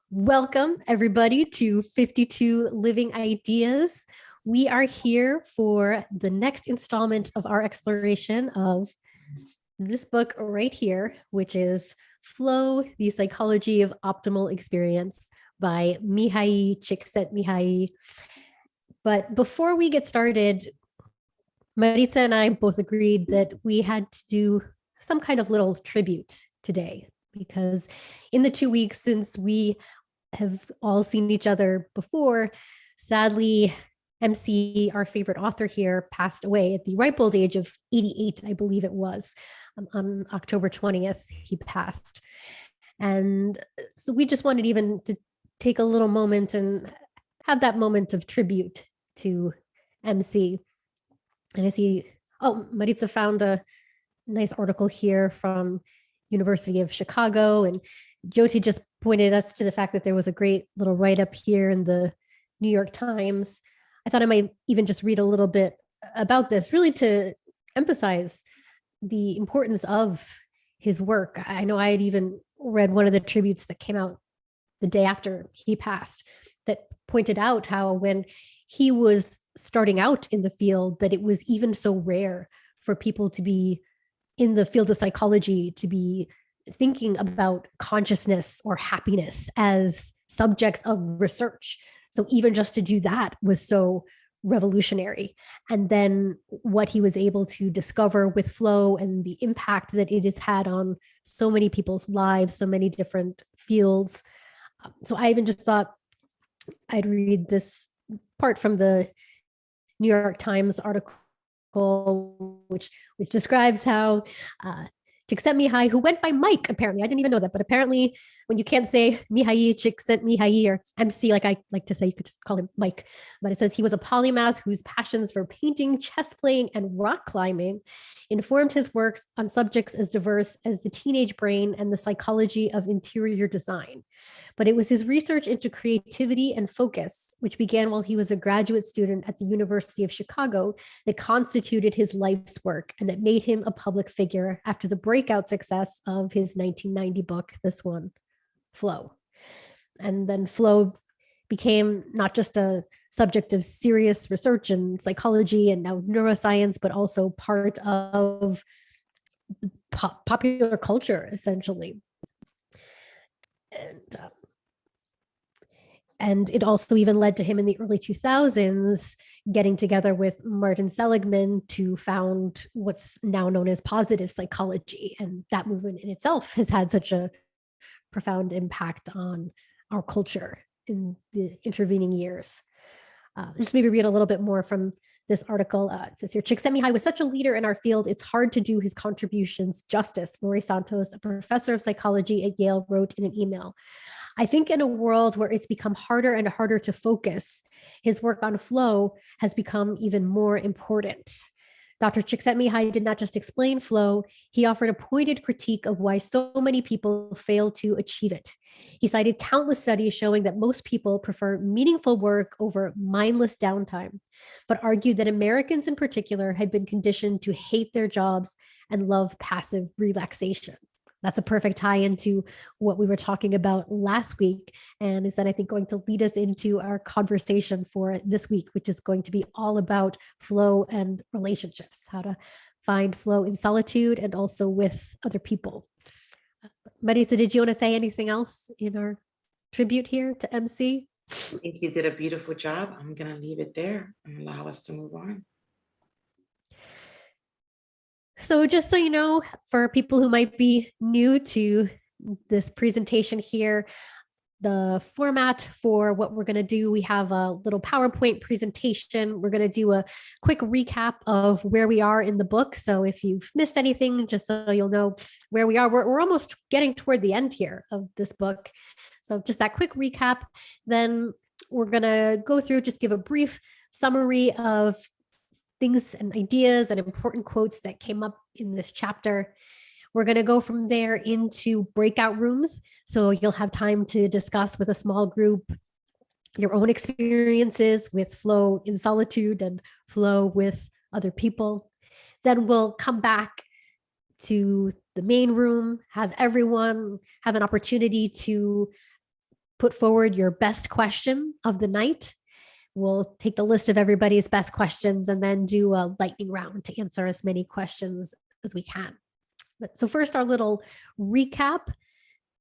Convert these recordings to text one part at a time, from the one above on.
Welcome, everybody, to 52 Living Ideas. We are here for the next installment of our exploration of this book right here, which is Flow, the Psychology of Optimal Experience by Mihaly Csikszentmihalyi. But before we get started, Maritza and I both agreed that we had to do some kind of little tribute today because in the 2 weeks since we have all seen each other before, sadly, MC, our favorite author here, passed away at the ripe old age of 88, I believe it was. On October 20th, he passed. And so we just wanted even to take a little moment and have that moment of tribute to MC. And I see, oh, Maritza found a nice article here from University of Chicago, and Jyoti just pointed us to the fact that there was a great little write-up here in the New York Times. I thought I might even just read a little bit about this, really to emphasize the importance of his work. I know I had even read one of the tributes that came out the day after he passed that pointed out how when he was starting out in the field, that it was even so rare for people to be in the field of psychology to be thinking about consciousness or happiness as subjects of research. So even just to do that was so revolutionary. And then what he was able to discover with flow and the impact that it has had on so many people's lives, so many different fields. So I even just thought I'd read this part from the New York Times article, which describes how Csikszentmihalyi, who went by Mike, apparently. I didn't even know that, but apparently when you can't say Mihaly Csikszentmihalyi or MC, like I like to say, you could just call him Mike. But it says he was a polymath whose passions for painting, chess playing, and rock climbing informed his works on subjects as diverse as the teenage brain and the psychology of interior design. But it was his research into creativity and focus, which began while he was a graduate student at the University of Chicago, that constituted his life's work and that made him a public figure after the breakout success of his 1990 book, this one, Flow. And then Flow became not just a subject of serious research in psychology and now neuroscience, but also part of popular culture, essentially. And it also even led to him in the early 2000s getting together with Martin Seligman to found what's now known as positive psychology. And that movement in itself has had such a profound impact on our culture in the intervening years. Just maybe read a little bit more from this article. It says here, Csikszentmihalyi was such a leader in our field, it's hard to do his contributions justice, Laurie Santos, a professor of psychology at Yale, wrote in an email. I think in a world where it's become harder and harder to focus, his work on flow has become even more important. Dr. Csikszentmihalyi did not just explain flow, he offered a pointed critique of why so many people fail to achieve it. He cited countless studies showing that most people prefer meaningful work over mindless downtime, but argued that Americans in particular had been conditioned to hate their jobs and love passive relaxation. That's a perfect tie into what we were talking about last week, and is that I think going to lead us into our conversation for this week, which is going to be all about flow and relationships, how to find flow in solitude and also with other people. Marisa, did you want to say anything else in our tribute here to MC? I think you did a beautiful job. I'm going to leave it there and allow us to move on. So just so you know, for people who might be new to this presentation here, the format for what we're going to do, we have a little PowerPoint presentation. We're going to do a quick recap of where we are in the book. So if you've missed anything, just so you'll know where we are, we're almost getting toward the end here of this book. So just that quick recap. Then we're going to go through, just give a brief summary of things and ideas and important quotes that came up in this chapter. We're going to go from there into breakout rooms. So you'll have time to discuss with a small group your own experiences with flow in solitude and flow with other people. Then we'll come back to the main room, have everyone have an opportunity to put forward your best question of the night. We'll take the list of everybody's best questions and then do a lightning round to answer as many questions as we can. So first, our little recap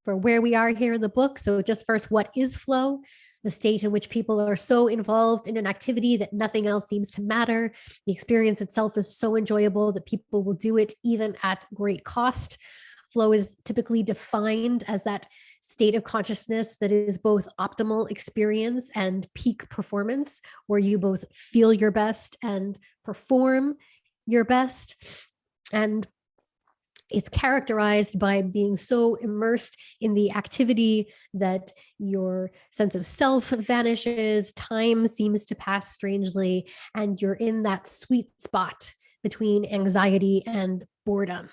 for where we are here in the book. So just first, what is flow? The state in which people are so involved in an activity that nothing else seems to matter. The experience itself is so enjoyable that people will do it even at great cost. Flow is typically defined as that state of consciousness that is both optimal experience and peak performance, where you both feel your best and perform your best. And it's characterized by being so immersed in the activity that your sense of self vanishes, time seems to pass strangely, and you're in that sweet spot between anxiety and boredom.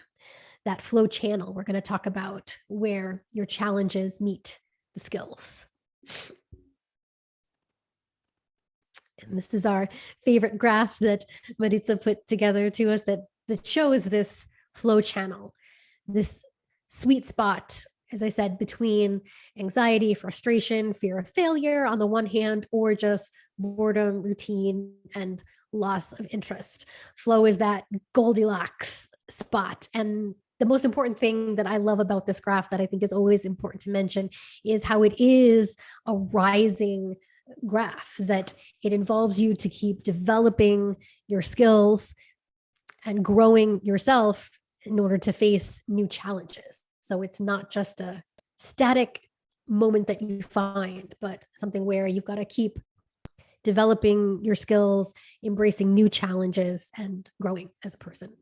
That flow channel we're going to talk about, where your challenges meet the skills. And this is our favorite graph that Maritza put together to us that shows this flow channel, this sweet spot, as I said, between anxiety, frustration, fear of failure on the one hand, or just boredom, routine, and loss of interest. Flow is that Goldilocks spot. And the most important thing that I love about this graph that I think is always important to mention is how it is a rising graph, that it involves you to keep developing your skills and growing yourself in order to face new challenges. So it's not just a static moment that you find, but something where you've got to keep developing your skills, embracing new challenges, and growing as a person.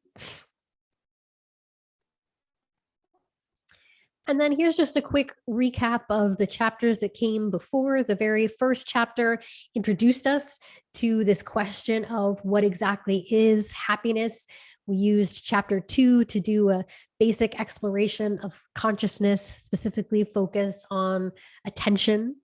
And then here's just a quick recap of the chapters that came before. The very first chapter introduced us to this question of what exactly is happiness. We used chapter 2 to do a basic exploration of consciousness, specifically focused on attention.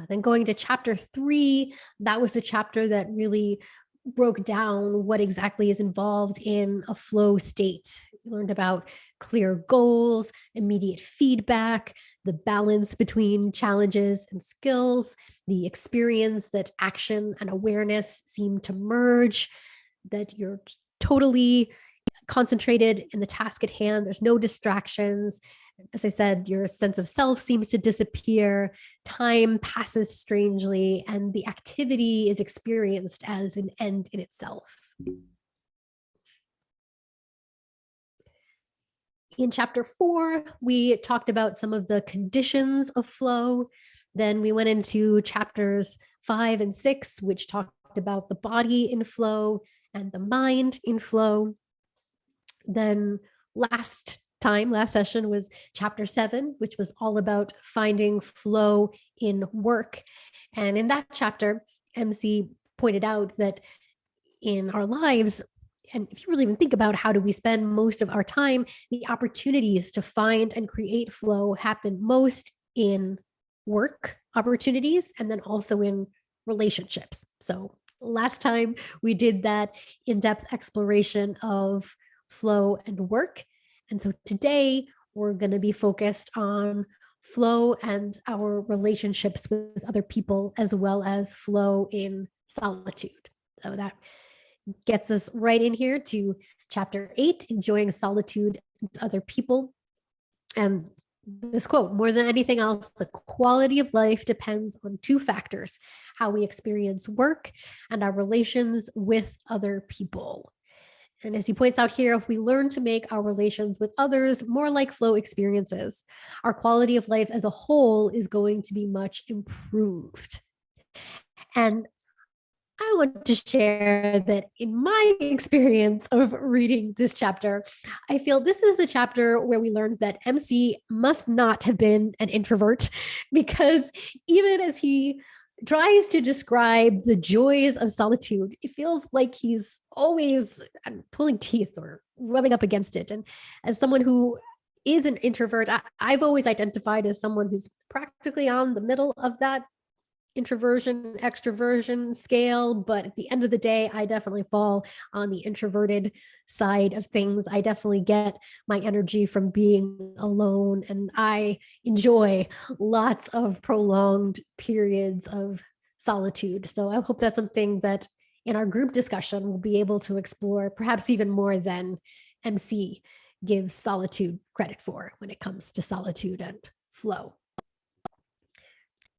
Then going to chapter 3, that was the chapter that really broke down what exactly is involved in a flow state. We learned about clear goals, immediate feedback, the balance between challenges and skills, the experience that action and awareness seem to merge, that you're totally concentrated in the task at hand. There's no distractions. As I said, your sense of self seems to disappear. Time passes strangely, and the activity is experienced as an end in itself. In chapter 4, we talked about some of the conditions of flow. Then we went into chapters 5 and 6, which talked about the body in flow and the mind in flow. Then last session was chapter 7, which was all about finding flow in work. And in that chapter, MC pointed out that in our lives, and if you really even think about how do we spend most of our time, the opportunities to find and create flow happen most in work opportunities and then also in relationships. So last time we did that in-depth exploration of flow and work. And so today we're going to be focused on flow and our relationships with other people, as well as flow in solitude. So that gets us right in here to chapter 8, enjoying solitude with other people. And this quote, more than anything else, the quality of life depends on 2 factors: how we experience work and our relations with other people. And as he points out here, if we learn to make our relations with others more like flow experiences, our quality of life as a whole is going to be much improved. And I want to share that in my experience of reading this chapter, I feel this is the chapter where we learned that MC must not have been an introvert, because even as he tries to describe the joys of solitude, it feels like he's always pulling teeth or rubbing up against it. And as someone who is an introvert, I've always identified as someone who's practically on the middle of that introversion, extroversion scale, but at the end of the day, I definitely fall on the introverted side of things. I definitely get my energy from being alone, and I enjoy lots of prolonged periods of solitude. So I hope that's something that in our group discussion we'll be able to explore, perhaps even more than MC gives solitude credit for when it comes to solitude and flow.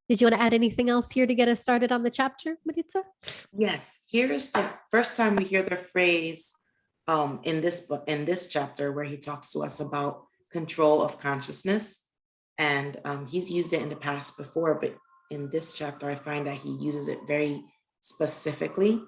Did you want to add anything else here to get us started on the chapter, Maritza? Yes, here's the first time we hear the phrase in this book, in this chapter, where he talks to us about control of consciousness. And he's used it in the past before, but in this chapter, I find that he uses it very specifically.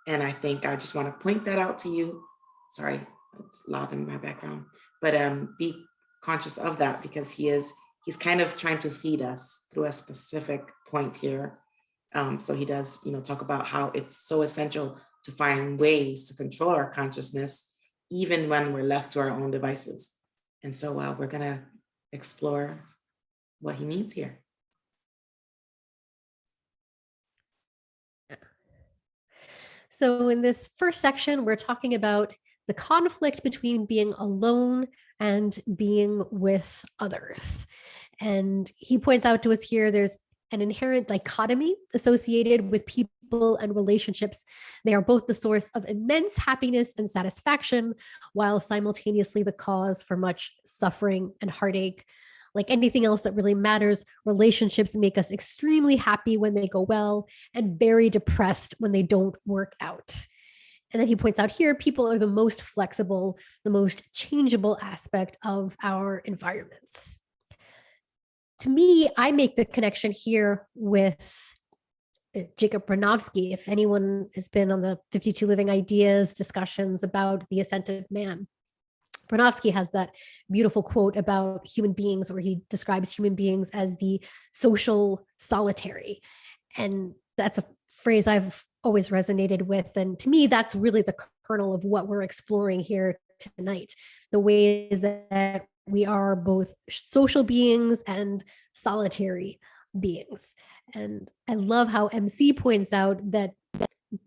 And I think I just want to point that out to you. Sorry, it's loud in my background, but be conscious of that, because he's kind of trying to feed us through a specific point here. So he does, talk about how it's so essential to find ways to control our consciousness, even when we're left to our own devices. And so we're gonna explore what he means here. So in this first section, we're talking about the conflict between being alone and being with others. And he points out to us here there's an inherent dichotomy associated with people and relationships. They are both the source of immense happiness and satisfaction, while simultaneously the cause for much suffering and heartache. Like anything else that really matters, relationships make us extremely happy when they go well and very depressed when they don't work out. And then he points out here, people are the most flexible, the most changeable aspect of our environments. To me, I make the connection here with Jacob Bronowski. If anyone has been on the 52 Living Ideas discussions about the ascent of man, Bronowski has that beautiful quote about human beings where he describes human beings as the social solitary. And that's a phrase I've always resonated with. And to me, that's really the kernel of what we're exploring here tonight. The way that we are both social beings and solitary beings. And I love how MC points out that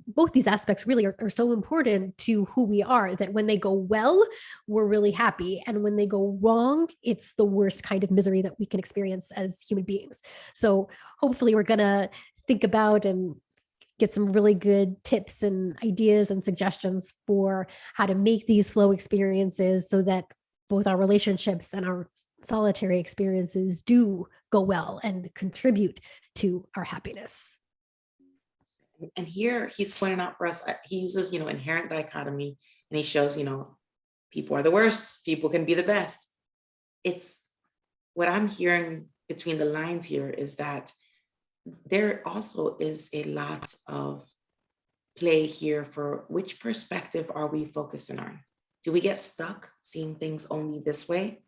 both these aspects really are so important to who we are, that when they go well, we're really happy. And when they go wrong, it's the worst kind of misery that we can experience as human beings. So hopefully we're going to think about and get some really good tips and ideas and suggestions for how to make these flow experiences so that both our relationships and our solitary experiences do go well and contribute to our happiness. And here he's pointing out for us, he uses, inherent dichotomy, and he shows, people are the worst, people can be the best. It's what I'm hearing between the lines here is that there also is a lot of play here for which perspective are we focusing on? Do we get stuck seeing things only this way?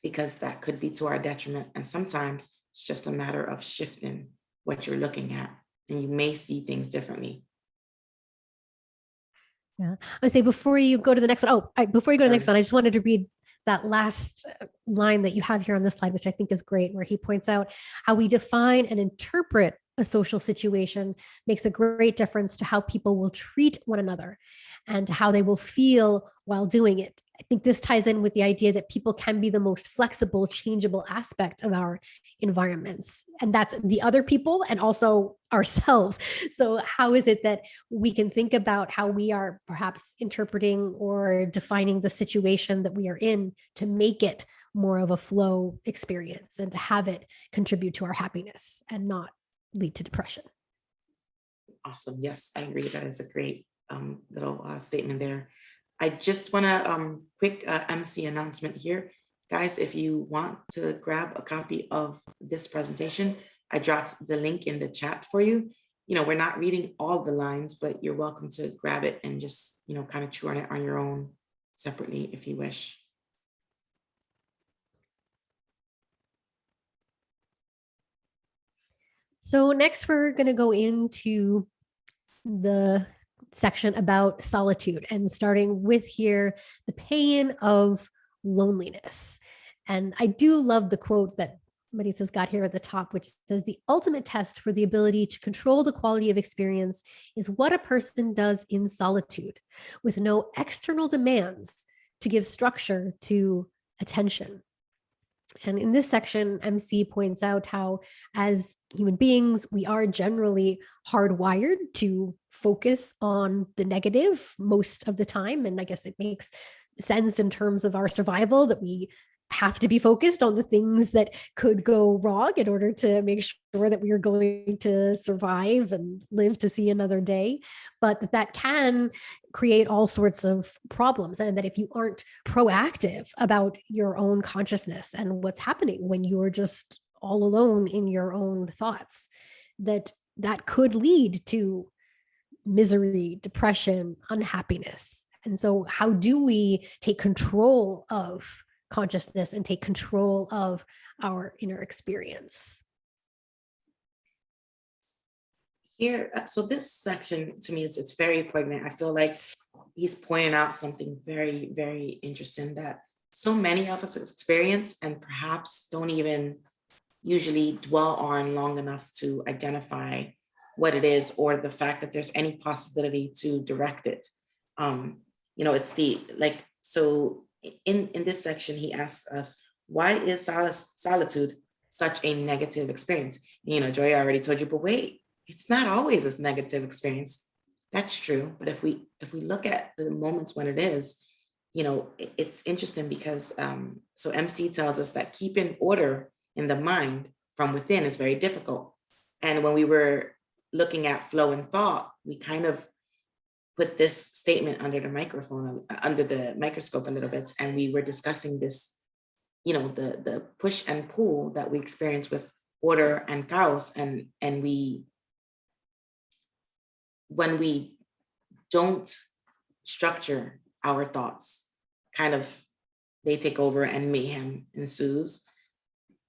Because that could be to our detriment. And sometimes it's just a matter of shifting what you're looking at, and you may see things differently. Yeah, I would say before you go to the next one, before you go to the next one, I just wanted to read that last line that you have here on this slide, which I think is great, where he points out how we define and interpret a social situation makes a great difference to how people will treat one another and how they will feel while doing it. I think this ties in with the idea that people can be the most flexible, changeable aspect of our environments. And that's the other people and also ourselves. So how is it that we can think about how we are perhaps interpreting or defining the situation that we are in to make it more of a flow experience and to have it contribute to our happiness and not lead to depression? Awesome. Yes, I agree. That is a great little statement there. I just want to quick MC announcement here. Guys, if you want to grab a copy of this presentation, I dropped the link in the chat for you. We're not reading all the lines, but you're welcome to grab it and just, kind of chew on it on your own separately if you wish. So next we're going to go into the section about solitude and starting with here, the pain of loneliness. And I do love the quote that Maritza's got here at the top, which says the ultimate test for the ability to control the quality of experience is what a person does in solitude, with no external demands to give structure to attention. And in this section, MC points out how, as human beings, we are generally hardwired to focus on the negative most of the time. And I guess it makes sense in terms of our survival that we have to be focused on the things that could go wrong in order to make sure that we are going to survive and live to see another day. But that can create all sorts of problems, and that if you aren't proactive about your own consciousness and what's happening when you're just all alone in your own thoughts, that could lead to misery, depression, unhappiness. And so how do we take control of consciousness and take control of our inner experience? Here, so this section to me, it's very poignant. I feel like he's pointing out something very, very interesting that so many of us experience and perhaps don't even usually dwell on long enough to identify what it is, or the fact that there's any possibility to direct it. It's the like, so in this section, he asks us, why is solitude such a negative experience? Joy already told you, but wait, it's not always a negative experience. That's true. But if we look at the moments when it is, it's interesting because so MC tells us that keeping order in the mind from within is very difficult. And when we were looking at flow and thought, we kind of put this statement under the microscope a little bit, and we were discussing this, the push and pull that we experience with order and chaos, and when we don't structure our thoughts, kind of they take over and mayhem ensues.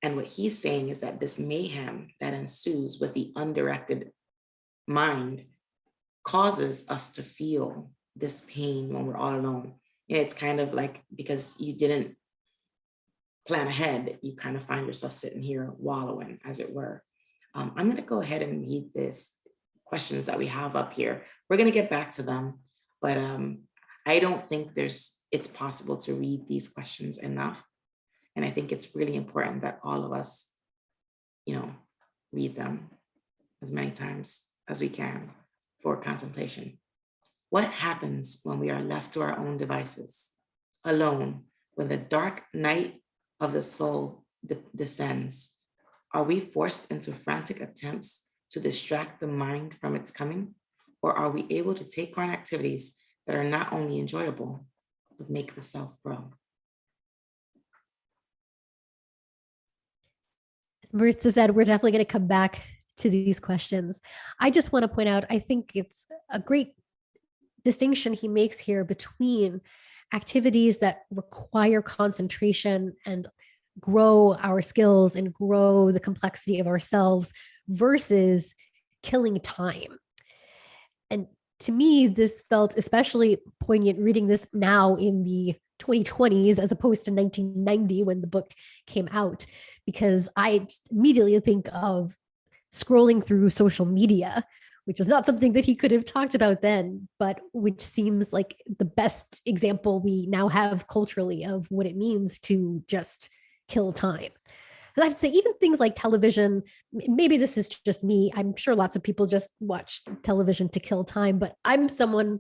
And what he's saying is that this mayhem that ensues with the undirected mind causes us to feel this pain when we're all alone. And it's kind of like, because you didn't plan ahead, you kind of find yourself sitting here wallowing, as it were. I'm going to go ahead and read this questions that we have up here. We're going to get back to them, but I don't think it's possible to read these questions enough. And I think it's really important that all of us, read them as many times as we can for contemplation. What happens when we are left to our own devices, alone, when the dark night of the soul descends? Are we forced into frantic attempts to distract the mind from its coming? Or are we able to take on activities that are not only enjoyable, but make the self grow? As Maritza said, we're definitely going to come back to these questions. I just want to point out, I think it's a great distinction he makes here between activities that require concentration and grow our skills and grow the complexity of ourselves versus killing time. And to me, this felt especially poignant reading this now in the 2020s as opposed to 1990 when the book came out, because I immediately think of scrolling through social media, which was not something that he could have talked about then, but which seems like the best example we now have culturally of what it means to just kill time. I have to say, even things like television, maybe this is just me. I'm sure lots of people just watch television to kill time, but I'm someone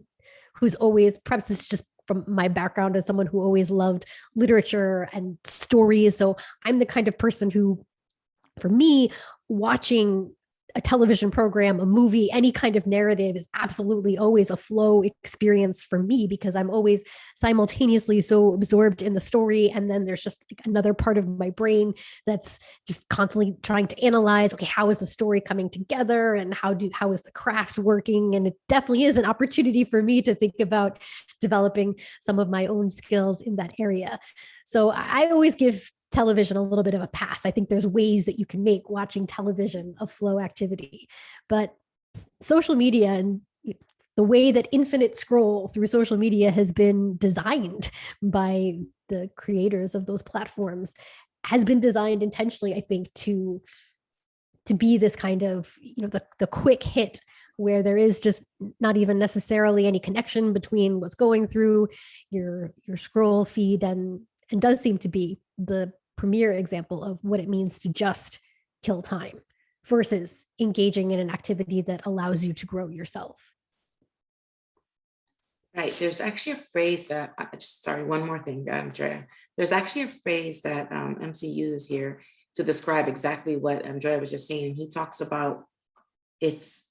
who's always, perhaps it's just from my background as someone who always loved literature and stories. So I'm the kind of person who, for me, watching a television program, a movie, any kind of narrative is absolutely always a flow experience for me, because I'm always simultaneously so absorbed in the story. And then there's just like another part of my brain that's just constantly trying to analyze, okay, how is the story coming together and how is the craft working? And it definitely is an opportunity for me to think about developing some of my own skills in that area. So I always give television a little bit of a pass. I think there's ways that you can make watching television a flow activity, but social media and the way that infinite scroll through social media has been designed by the creators of those platforms has been designed intentionally, I think, to be this kind of, the quick hit where there is just not even necessarily any connection between what's going through your scroll feed, and does seem to be the premier example of what it means to just kill time versus engaging in an activity that allows you to grow yourself. Right. There's actually a phrase that, sorry, one more thing, Andrea. There's actually a phrase that MC uses here to describe exactly what Andrea was just saying. He talks about it's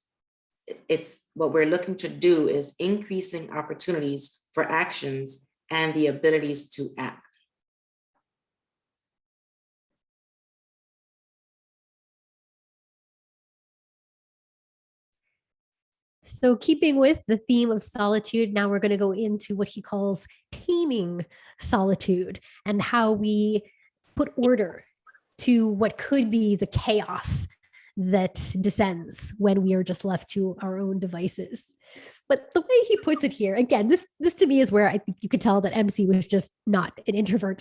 what we're looking to do is increasing opportunities for actions and the abilities to act. So, keeping with the theme of solitude, now we're going to go into what he calls taming solitude and how we put order to what could be the chaos that descends when we are just left to our own devices. But the way he puts it here, again, this to me is where I think you could tell that MC was just not an introvert.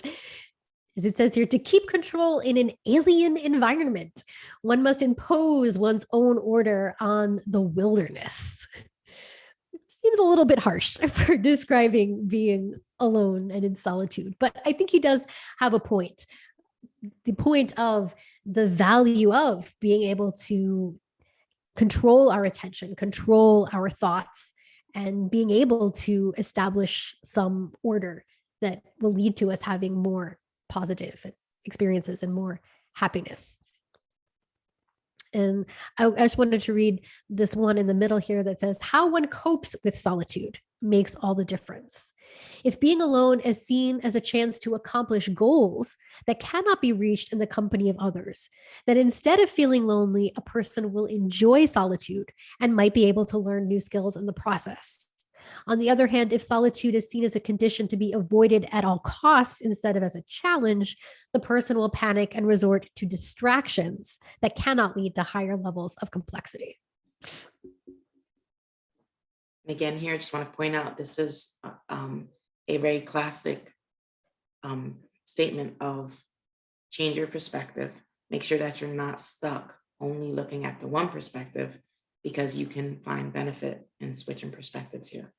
As it says here, to keep control in an alien environment, one must impose one's own order on the wilderness. It seems a little bit harsh for describing being alone and in solitude, but I think he does have a point. The point of the value of being able to control our attention, control our thoughts, and being able to establish some order that will lead to us having more positive experiences and more happiness. And I just wanted to read this one in the middle here that says, how one copes with solitude makes all the difference. If being alone is seen as a chance to accomplish goals that cannot be reached in the company of others, then instead of feeling lonely, a person will enjoy solitude and might be able to learn new skills in the process. On the other hand, if solitude is seen as a condition to be avoided at all costs instead of as a challenge, the person will panic and resort to distractions that cannot lead to higher levels of complexity. Again, here, I just want to point out, this is a very classic statement of change your perspective. Make sure that you're not stuck only looking at the one perspective, because you can find benefit in switching perspectives here.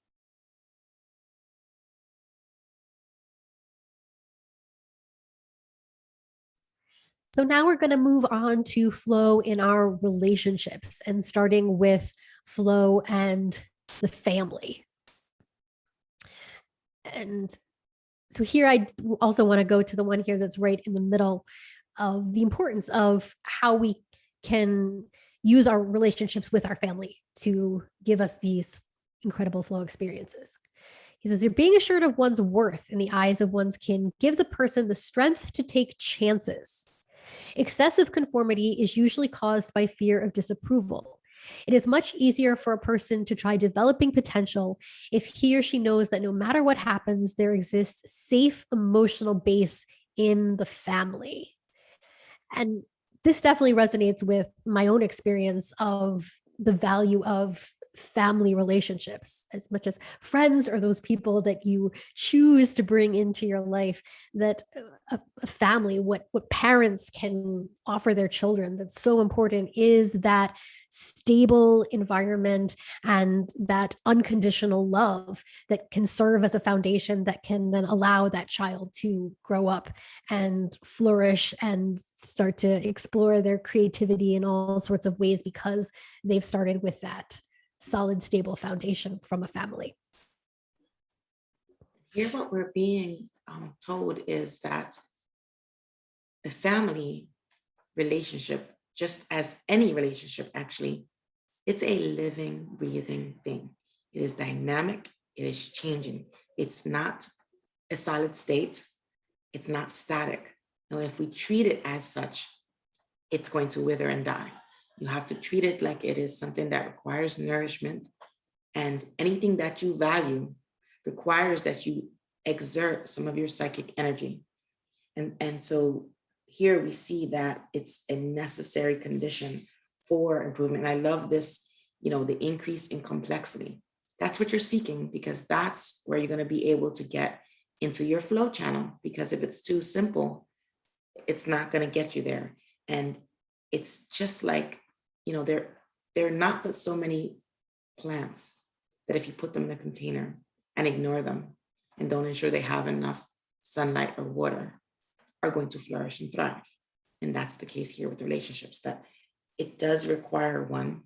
So now we're going to move on to flow in our relationships, and starting with flow and the family. And so here I also want to go to the one here that's right in the middle of the importance of how we can use our relationships with our family to give us these incredible flow experiences. He says, you're being assured of one's worth in the eyes of one's kin gives a person the strength to take chances. Excessive conformity is usually caused by fear of disapproval. It is much easier for a person to try developing potential if he or she knows that no matter what happens, there exists safe emotional base in the family. And this definitely resonates with my own experience of the value of family relationships, as much as friends or those people that you choose to bring into your life. That a family, what parents can offer their children that's so important is that stable environment and that unconditional love that can serve as a foundation that can then allow that child to grow up and flourish and start to explore their creativity in all sorts of ways, because they've started with that solid, stable foundation from a family. Here, what we're being told is that the family relationship, just as any relationship, actually, it's a living, breathing thing. It is dynamic, it is changing. It's not a solid state, it's not static. And if we treat it as such, it's going to wither and die. You have to treat it like it is something that requires nourishment, and anything that you value requires that you exert some of your psychic energy. And so here we see that it's a necessary condition for improvement. And I love this, the increase in complexity. That's what you're seeking, because that's where you're going to be able to get into your flow channel. Because if it's too simple, it's not going to get you there. And it's just like, there are not but so many plants that if you put them in a container and ignore them and don't ensure they have enough sunlight or water, are going to flourish and thrive. And that's the case here with relationships, that it does require one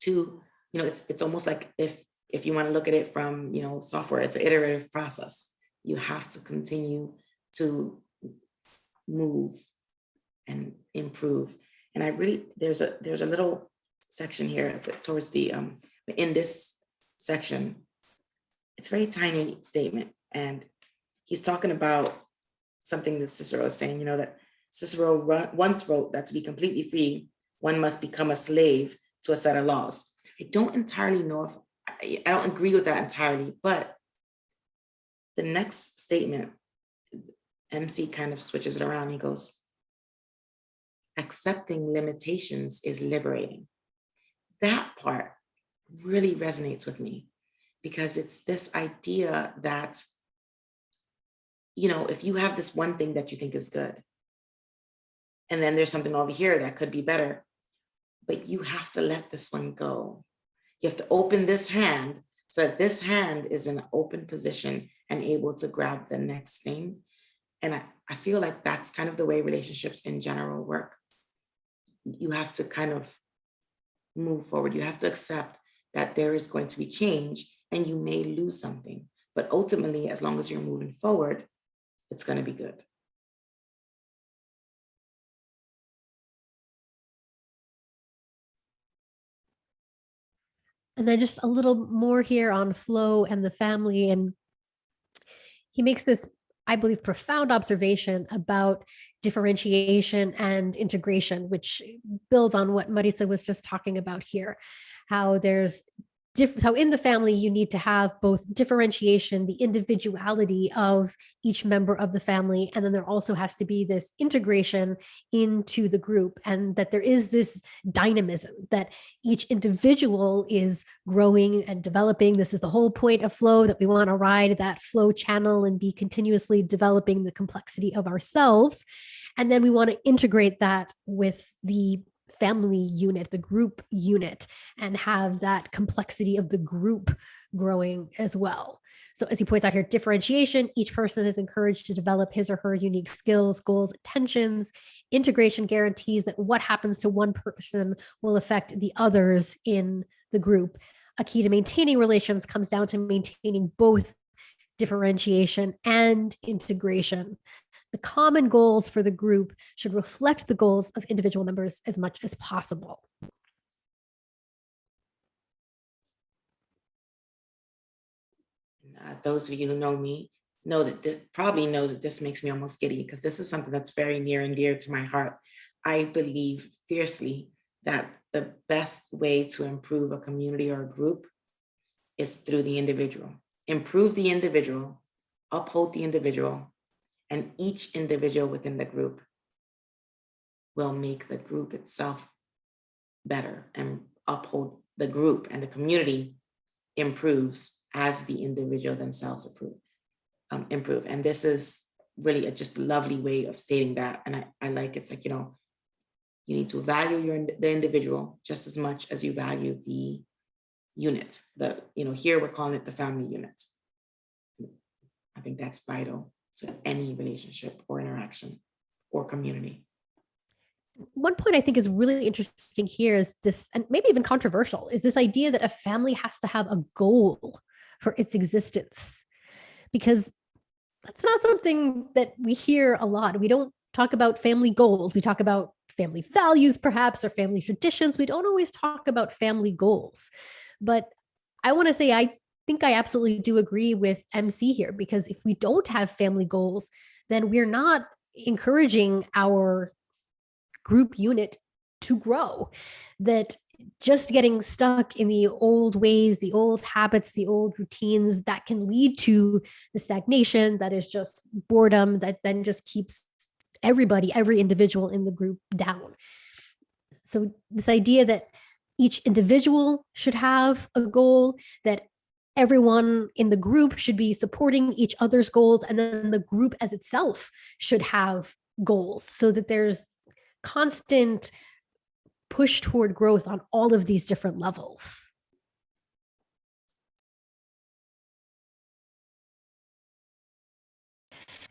to, it's almost like if you want to look at it from, software, it's an iterative process. You have to continue to move and improve. And there's a little section here towards the, in this section, it's a very tiny statement. And he's talking about something that Cicero is saying, that Cicero once wrote that to be completely free, one must become a slave to a set of laws. I don't entirely know if, I don't agree with that entirely, but the next statement, MC kind of switches it around. He goes, accepting limitations is liberating. That part really resonates with me, because it's this idea that, if you have this one thing that you think is good, and then there's something over here that could be better, but you have to let this one go. You have to open this hand so that this hand is in an open position and able to grab the next thing. And I feel like that's kind of the way relationships in general work. You have to kind of move forward. You have to accept that there is going to be change and you may lose something. But ultimately, as long as you're moving forward, it's going to be good. And then just a little more here on flow and the family. And he makes this, I believe, profound observation about differentiation and integration, which builds on what Maritza was just talking about here, how there's how in the family you need to have both differentiation, the individuality of each member of the family, and then there also has to be this integration into the group, and that there is this dynamism, that each individual is growing and developing. This is the whole point of flow, that we want to ride that flow channel and be continuously developing the complexity of ourselves. And then we want to integrate that with the family unit, the group unit, and have that complexity of the group growing as well. So as he points out here, differentiation, each person is encouraged to develop his or her unique skills, goals, intentions. Integration guarantees that what happens to one person will affect the others in the group. A key to maintaining relations comes down to maintaining both differentiation and integration. The common goals for the group should reflect the goals of individual members as much as possible. Those of you who know me probably know that this makes me almost giddy, because this is something that's very near and dear to my heart. I believe fiercely that the best way to improve a community or a group is through the individual. Improve the individual, uphold the individual, and each individual within the group will make the group itself better and uphold the group, and the community improves as the individual themselves improve. And this is really just a lovely way of stating that. And I like, it's like, you need to value the individual just as much as you value the unit. Here we're calling it the family unit. I think that's vital to any relationship or interaction or community. One point I think is really interesting here is this, and maybe even controversial, is this idea that a family has to have a goal for its existence, because that's not something that we hear a lot. We don't talk about family goals. We talk about family values, perhaps, or family traditions. We don't always talk about family goals. But I want to say, I think I absolutely do agree with MC here, because if we don't have family goals, then we're not encouraging our group unit to grow. That just getting stuck in the old ways, the old habits, the old routines, that can lead to the stagnation, that is just boredom, that then just keeps every individual in the group down. So this idea that each individual should have a goal, that everyone in the group should be supporting each other's goals, and then the group as itself should have goals so that there's constant push toward growth on all of these different levels.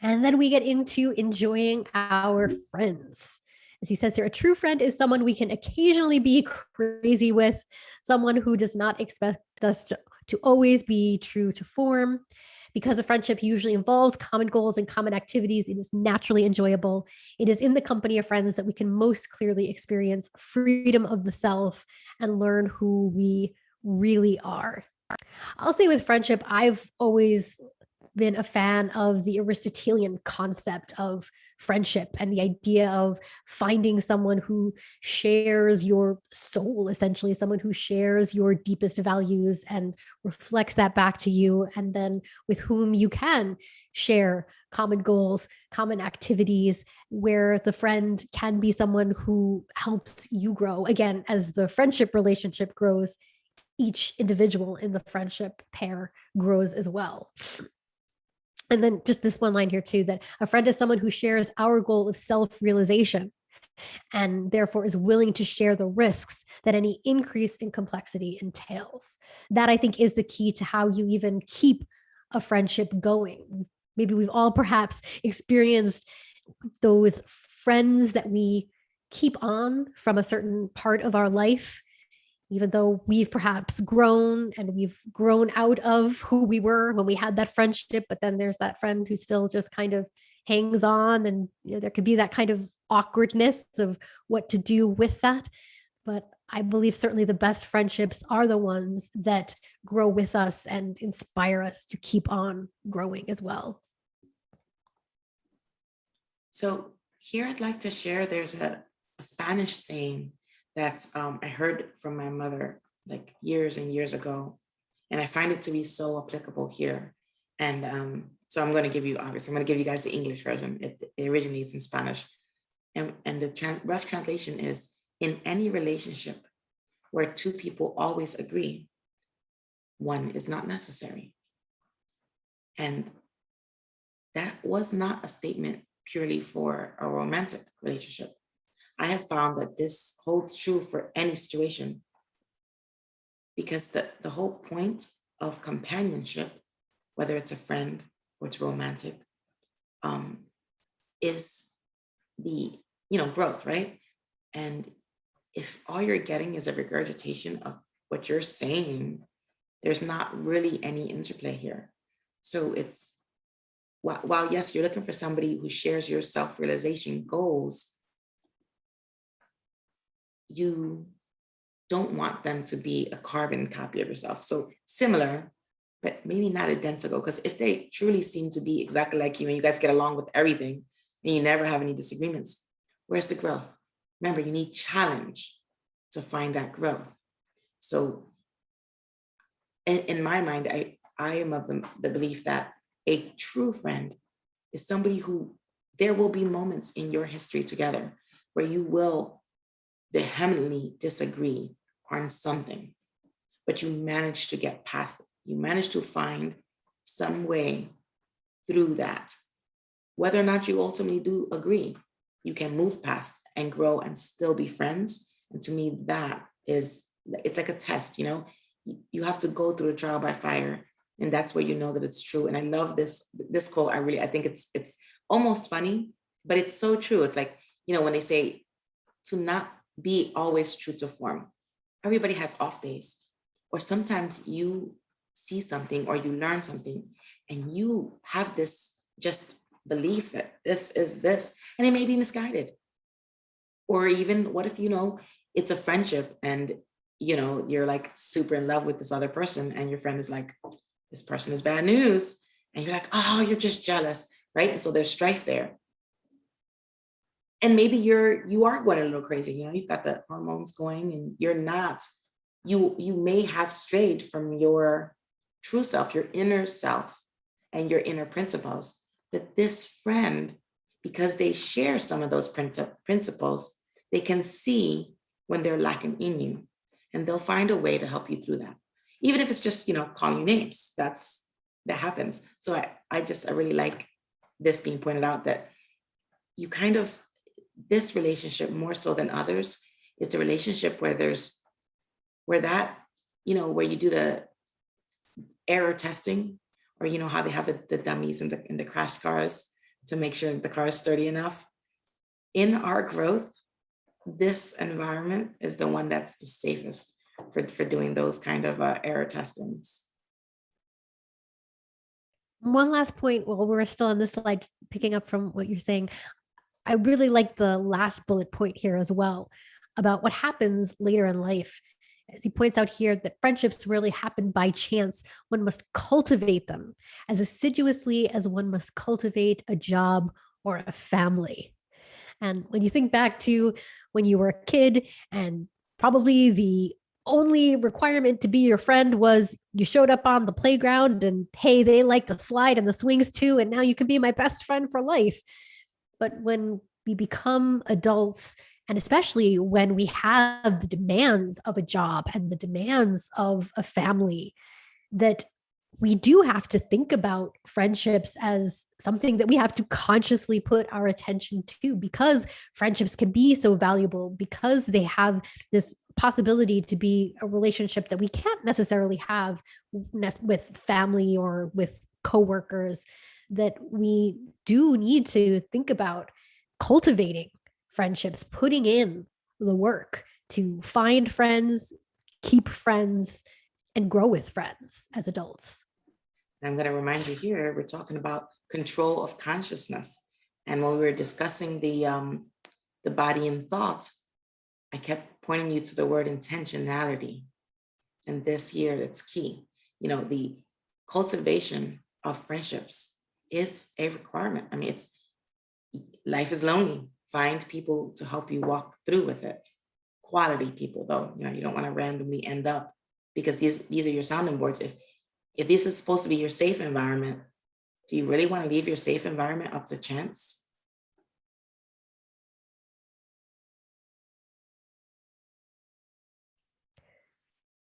And then we get into enjoying our friends. As he says here, a true friend is someone we can occasionally be crazy with, someone who does not expect us to always be true to form. Because a friendship usually involves common goals and common activities, it is naturally enjoyable. It is in the company of friends that we can most clearly experience freedom of the self and learn who we really are. I'll say with friendship, I've always been a fan of the Aristotelian concept of friendship and the idea of finding someone who shares your soul, essentially, someone who shares your deepest values and reflects that back to you, and then with whom you can share common goals, common activities, where the friend can be someone who helps you grow. Again, as the friendship relationship grows, each individual in the friendship pair grows as well. And then just this one line here too, that a friend is someone who shares our goal of self-realization and therefore is willing to share the risks that any increase in complexity entails. That I think is the key to how you even keep a friendship going. Maybe we've all perhaps experienced those friends that we keep on from a certain part of our life, even though we've perhaps grown and we've grown out of who we were when we had that friendship, but then there's that friend who still just kind of hangs on, and there could be that kind of awkwardness of what to do with that. But I believe certainly the best friendships are the ones that grow with us and inspire us to keep on growing as well. So here I'd like to share, there's a Spanish saying that's I heard from my mother like years and years ago, and I find it to be so applicable here. And so I'm going to give you, obviously, I'm going to give you guys the English version. It originates in Spanish, and the rough translation is: in any relationship where two people always agree, one is not necessary. And that was not a statement purely for a romantic relationship. I have found that this holds true for any situation, because the whole point of companionship, whether it's a friend or it's romantic, is the growth, right? And if all you're getting is a regurgitation of what you're saying, there's not really any interplay here. So it's while yes, you're looking for somebody who shares your self-realization goals, you don't want them to be a carbon copy of yourself. So similar, but maybe not identical. Because if they truly seem to be exactly like you and you guys get along with everything and you never have any disagreements, where's the growth? Remember, you need challenge to find that growth. So in my mind, I am of the belief that a true friend is somebody who, there will be moments in your history together where you will vehemently disagree on something, but you manage to get past it. You manage to find some way through that. Whether or not you ultimately do agree, you can move past and grow and still be friends. And to me, that is, it's like a test, you have to go through a trial by fire, and that's where you know that it's true. And I love this quote. I think it's almost funny, but it's so true. It's like, when they say to not be always true to form. Everybody has off days, or sometimes you see something or you learn something and you have this just belief that this is this, and it may be misguided. Or even what if, it's a friendship and, you're like super in love with this other person and your friend is like, this person is bad news. And you're like, oh, you're just jealous, right? And so there's strife there. And maybe you are going a little crazy, you've got the hormones going and you're not, you may have strayed from your true self, your inner self and your inner principles. But this friend, because they share some of those principles, they can see when they're lacking in you, and they'll find a way to help you through that. Even if it's just, calling you names, that happens. So I really like this being pointed out, that you kind of, this relationship more so than others, it's a relationship where where you do the error testing, or how they have the dummies in the crash cars to make sure the car is sturdy enough. In our growth, this environment is the one that's the safest for doing those kind of error testings. One last point while we're still on this slide, picking up from what you're saying, I really like the last bullet point here as well about what happens later in life. As he points out here, that friendships really happen by chance. One must cultivate them as assiduously as one must cultivate a job or a family. And when you think back to when you were a kid, and probably the only requirement to be your friend was you showed up on the playground and, hey, they like the slide and the swings too, and now you can be my best friend for life. But when we become adults, and especially when we have the demands of a job and the demands of a family, that we do have to think about friendships as something that we have to consciously put our attention to, because friendships can be so valuable, because they have this possibility to be a relationship that we can't necessarily have with family or with coworkers, that we do need to think about cultivating friendships, putting in the work to find friends, keep friends, and grow with friends as adults. I'm going to remind you here, we're talking about control of consciousness. And when we were discussing the body and thought, I kept pointing you to the word intentionality. And this year, it's key. The cultivation of friendships is a requirement. I mean, life is lonely. Find people to help you walk through with it. Quality people, though. You don't want to randomly end up, because these are your sounding boards. If this is supposed to be your safe environment, do you really want to leave your safe environment up to chance?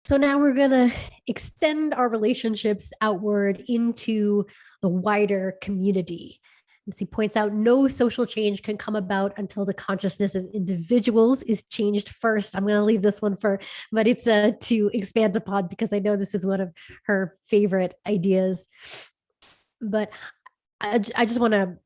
So now we're going to extend our relationships outward into the wider community. As he points out, no social change can come about until the consciousness of individuals is changed first. I'm going to leave this one but it's to expand upon, because I know this is one of her favorite ideas. But I just want to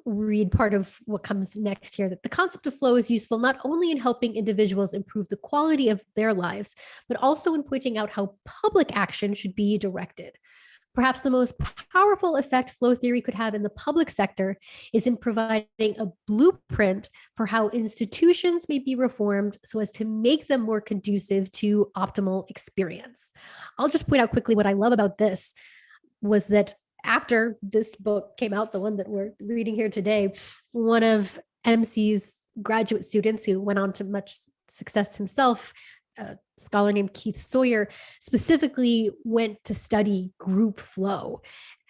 read part of what comes next here, that the concept of flow is useful not only in helping individuals improve the quality of their lives, but also in pointing out how public action should be directed. Perhaps the most powerful effect flow theory could have in the public sector is in providing a blueprint for how institutions may be reformed so as to make them more conducive to optimal experience. I'll just point out quickly what I love about this was that after this book came out, the one that we're reading here today, one of MC's graduate students who went on to much success himself, a scholar named Keith Sawyer, specifically went to study group flow.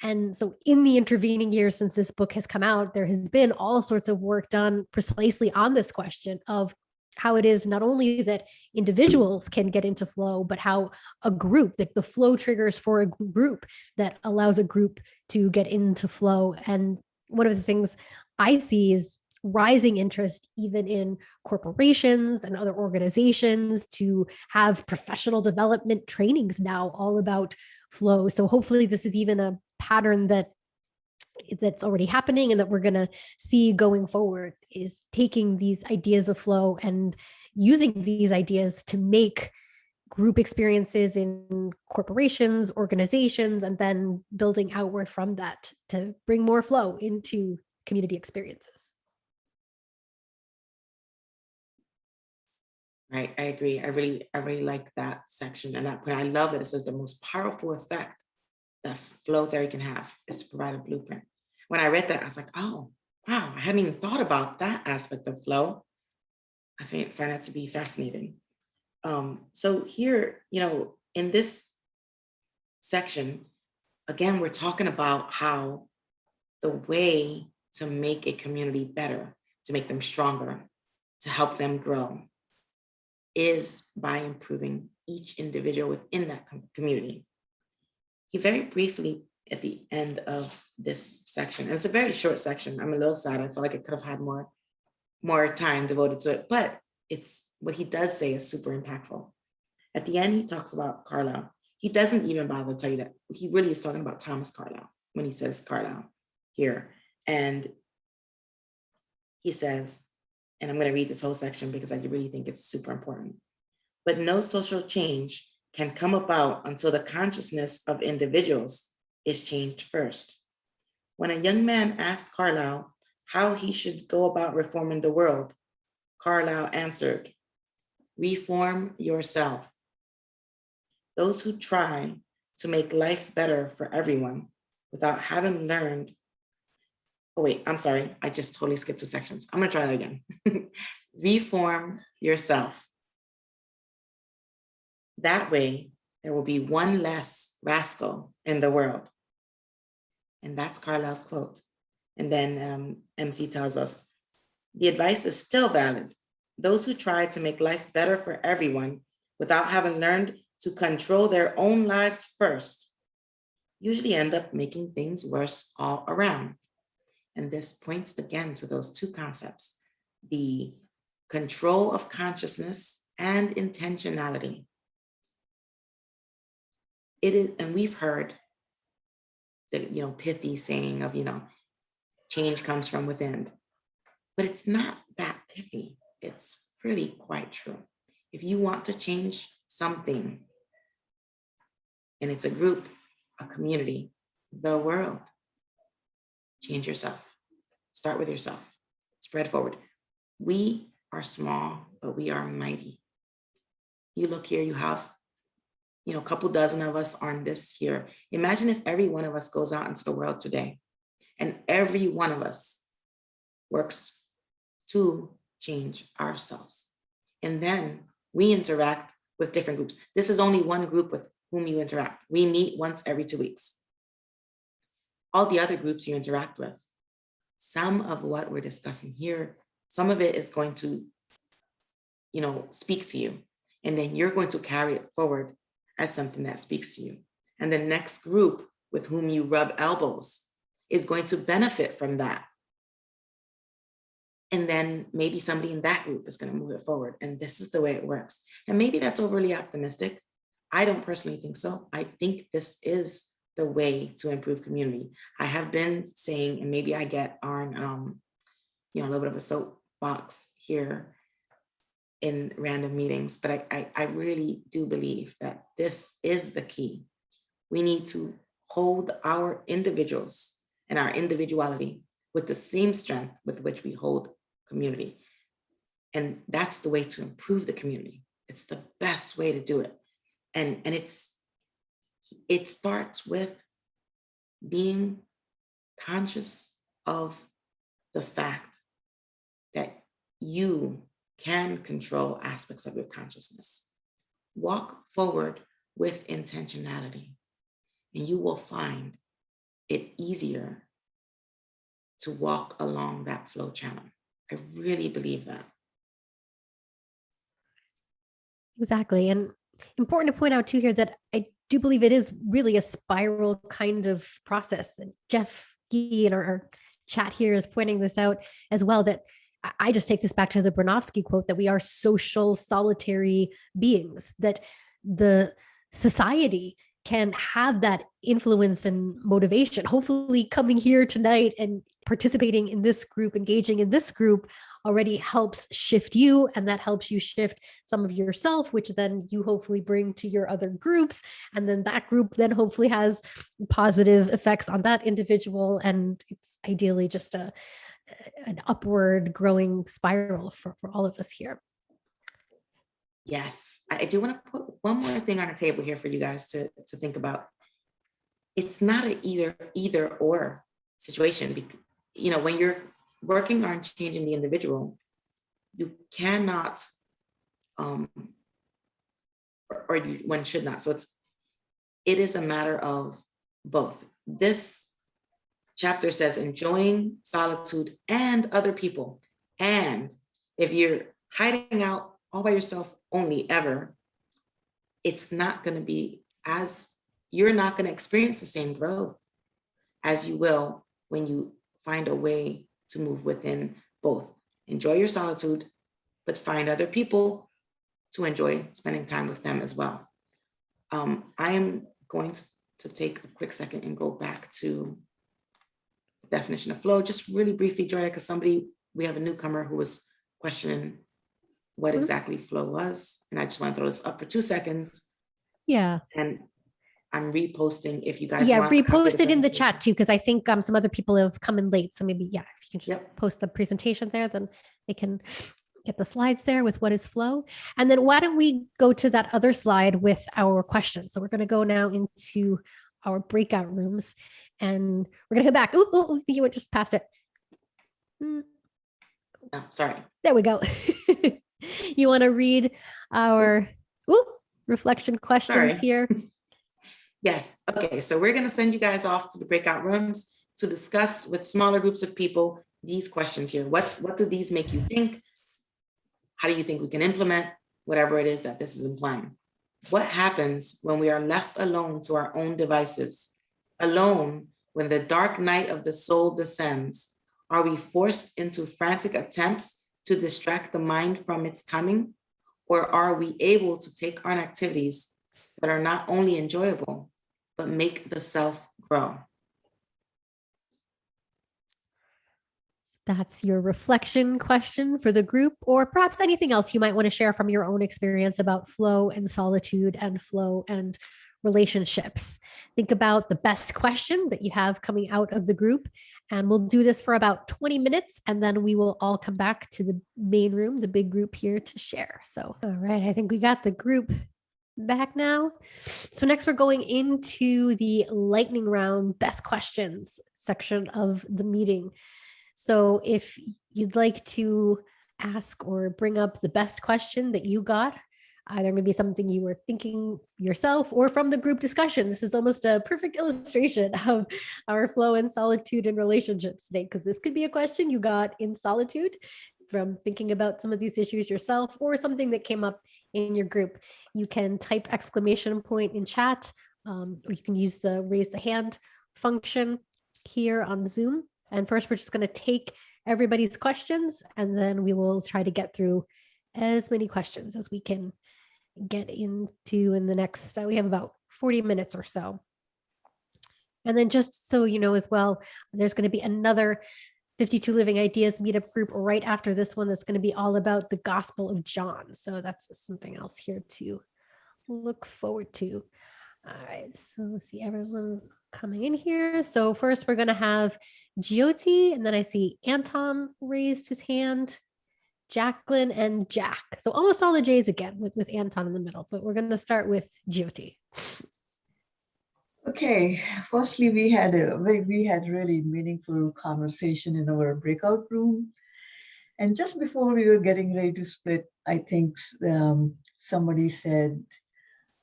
And so in the intervening years since this book has come out, there has been all sorts of work done precisely on this question of how it is not only that individuals can get into flow, but how a group, the flow triggers for a group that allows a group to get into flow. And one of the things I see is rising interest even in corporations and other organizations to have professional development trainings now all about flow. So hopefully this is even a pattern that's already happening and that we're going to see going forward, is taking these ideas of flow and using these ideas to make group experiences in corporations, organizations, and then building outward from that to bring more flow into community experiences. Right, I agree. I really like that section and that point. I love that it says the most powerful effect that flow theory can have is to provide a blueprint. When I read that, I was like, oh, wow, I hadn't even thought about that aspect of flow. I find that to be fascinating. So here, in this section, again, we're talking about how the way to make a community better, to make them stronger, to help them grow, is by improving each individual within that community. He very briefly at the end of this section. And it's a very short section. I'm a little sad. I feel like it could have had more time devoted to it, but it's what he does say is super impactful. At the end, he talks about Carlyle. He doesn't even bother to tell you that he really is talking about Thomas Carlyle when he says Carlyle here. And he says, and I'm going to read this whole section because I really think it's super important. But no social change can come about until the consciousness of individuals is changed first. When a young man asked Carlyle how he should go about reforming the world, Carlyle answered, "Reform yourself." Those who try to make life better for everyone without having learned, oh wait, I'm sorry, I just totally skipped 2 sections. I'm gonna try that again. Reform yourself. That way, there will be one less rascal in the world. And that's Carlyle's quote. And then MC tells us, the advice is still valid. Those who try to make life better for everyone without having learned to control their own lives first usually end up making things worse all around. And this points again to those 2 concepts, the control of consciousness and intentionality. It is, and we've heard the pithy saying of change comes from within, but it's not that pithy. It's really quite true. If you want to change something, and it's a group, a community, the world, change yourself. Start with yourself. Spread forward. We are small, but we are mighty. You look here, you have a couple dozen of us on this here. Imagine if every one of us goes out into the world today and every one of us works to change ourselves. And then we interact with different groups. This is only one group with whom you interact. We meet once every 2 weeks. All the other groups you interact with, some of what we're discussing here, some of it is going to, speak to you. And then you're going to carry it forward as something that speaks to you. And the next group with whom you rub elbows is going to benefit from that. And then maybe somebody in that group is going to move it forward. And this is the way it works. And maybe that's overly optimistic. I don't personally think so. I think this is the way to improve community. I have been saying, and maybe I get on, a little bit of a soapbox here in random meetings, but I really do believe that this is the key. We need to hold our individuals and our individuality with the same strength with which we hold community. And that's the way to improve the community. It's the best way to do it. And it starts with being conscious of the fact that you can control aspects of your consciousness. Walk forward with intentionality, and you will find it easier to walk along that flow channel. I really believe that. Exactly. And important to point out too here that I do believe it is really a spiral kind of process. And Jeff Gee in our chat here is pointing this out as well, that I just take this back to the Bronowski quote that we are social solitary beings, that the society can have that influence and motivation. Hopefully coming here tonight and participating in this group, engaging in this group already helps shift you, and that helps you shift some of yourself, which then you hopefully bring to your other groups. And then that group then hopefully has positive effects on that individual. And it's ideally just an upward growing spiral for all of us here. Yes, I do want to put one more thing on the table here for you guys to think about. It's not an either or situation. When you're working on changing the individual, you cannot, one should not. So it is a matter of both. This chapter says enjoying solitude and other people. And if you're hiding out all by yourself only ever, it's not going to be you're not going to experience the same growth. as you will when you find a way to move within both. Enjoy your solitude, but find other people to enjoy spending time with them as well. I am going to take a quick second and go back to the definition of flow, just really briefly, Joya, because we have a newcomer who was questioning what exactly flow was. And I just want to throw this up for 2 seconds. Yeah. And I'm reposting if you guys want. Yeah, repost it in the presentation. chat too, because I think some other people have come in late. So maybe, if you can just post the presentation there, then they can get the slides there with what is flow. And then why don't we go to that other slide with our questions. So we're going to go now into our breakout rooms and we're going to go back. Oh, you went just past it. Oh, sorry. There we go. You want to read our reflection questions here? Yes. Okay. So we're going to send you guys off to the breakout rooms to discuss with smaller groups of people these questions here. What do these make you think? How do you think we can implement whatever it is that this is implying? What happens when we are left alone to our own devices? Alone when the dark night of the soul descends? Are we forced into frantic attempts to distract the mind from its coming? Or are we able to take on activities that are not only enjoyable, but make the self grow? That's your reflection question for the group, or perhaps anything else you might want to share from your own experience about flow and solitude and flow and relationships. Think about the best question that you have coming out of the group. And we'll do this for about 20 minutes, and then we will all come back to the main room, the big group here to share. So, all right, I think we got the group back now. So next we're going into the lightning round best questions section of the meeting. So if you'd like to ask or bring up the best question that you got, either maybe something you were thinking yourself or from the group discussion, this is almost a perfect illustration of our flow and solitude and relationships today, because this could be a question you got in solitude from thinking about some of these issues yourself, or something that came up in your group. You can type exclamation point in chat, or you can use the raise the hand function here on Zoom. And first, we're just going to take everybody's questions, and then we will try to get through as many questions as we can get into in the next, we have about 40 minutes or so. And then just so you know as well, there's going to be another 52 Living Ideas meetup group right after this one that's going to be all about the Gospel of John. So that's something else here to look forward to. All right, so see everyone coming in here. So first we're going to have Jyoti, and then I see Anton raised his hand, Jacqueline, and Jack. So almost all the J's again with Anton in the middle, but we're going to start with Jyoti. Okay, firstly, we had really meaningful conversation in our breakout room. And just before we were getting ready to split, I think somebody said,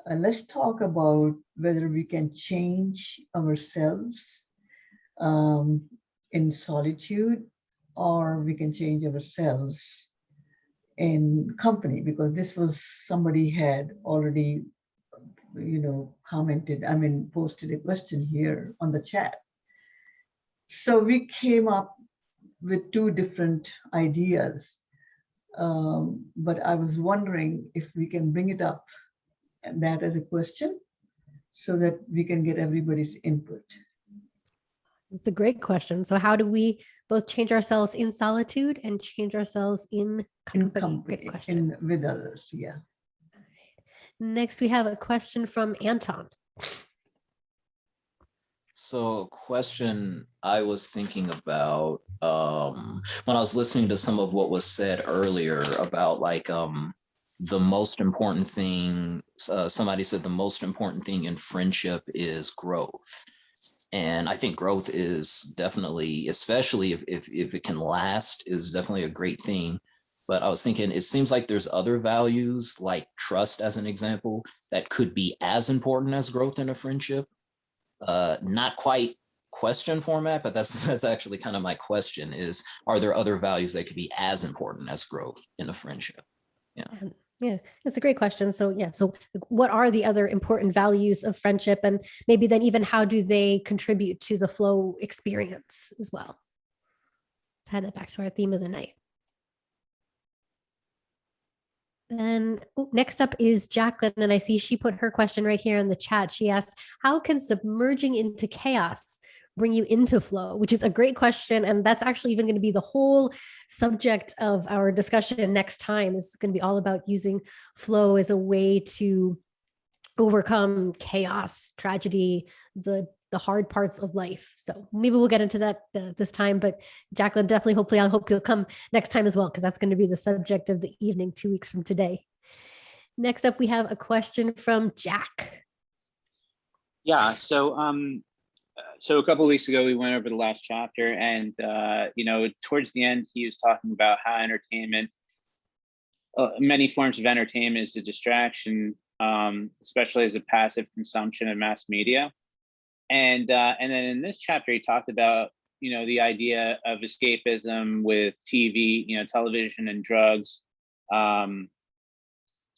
let's talk about whether we can change ourselves in solitude, or we can change ourselves in company, because this was somebody had already, posted a question here on the chat. So we came up with two different ideas, but I was wondering if we can bring it up and that as a question so that we can get everybody's input. It's a great question. So how do we both change ourselves in solitude and change ourselves in company? Good question. With others, yeah. Next, we have a question from Anton. So, question I was thinking about when I was listening to some of what was said earlier about the most important thing. Somebody said the most important thing in friendship is growth. And I think growth is definitely, especially if it can last, is definitely a great thing. But I was thinking, it seems like there's other values, like trust as an example, that could be as important as growth in a friendship. Not quite question format, but that's actually kind of my question is, are there other values that could be as important as growth in a friendship? Yeah. Yeah, that's a great question. So yeah, so what are the other important values of friendship, and maybe then even how do they contribute to the flow experience as well? Tie that back to our theme of the night. Then next up is Jacqueline, and I see she put her question right here in the chat. She asked, how can submerging into chaos bring you into flow? Which is a great question. And that's actually even going to be the whole subject of our discussion next time. Is going to be all about using flow as a way to overcome chaos, tragedy, the hard parts of life. So maybe we'll get into that this time, but Jacqueline, definitely, hopefully, I hope you'll come next time as well, because that's going to be the subject of the evening 2 weeks from today. Next up, we have a question from Jack. Yeah, so a couple of weeks ago, we went over the last chapter, and towards the end, he was talking about how entertainment, many forms of entertainment is a distraction, especially as a passive consumption of mass media. And then in this chapter, he talked about, the idea of escapism with TV, television and drugs. So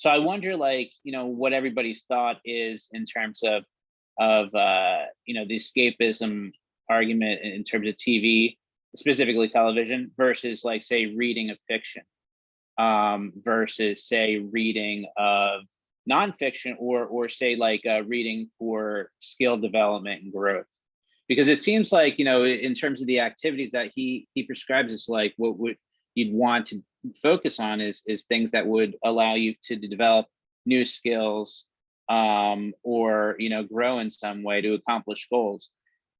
I wonder, what everybody's thought is in terms of the escapism argument in terms of TV, specifically television, versus say reading of fiction, versus say reading of nonfiction, or say reading for skill development and growth. Because it seems like, in terms of the activities that he prescribes, is what would you'd want to focus on is things that would allow you to develop new skills, or grow in some way to accomplish goals.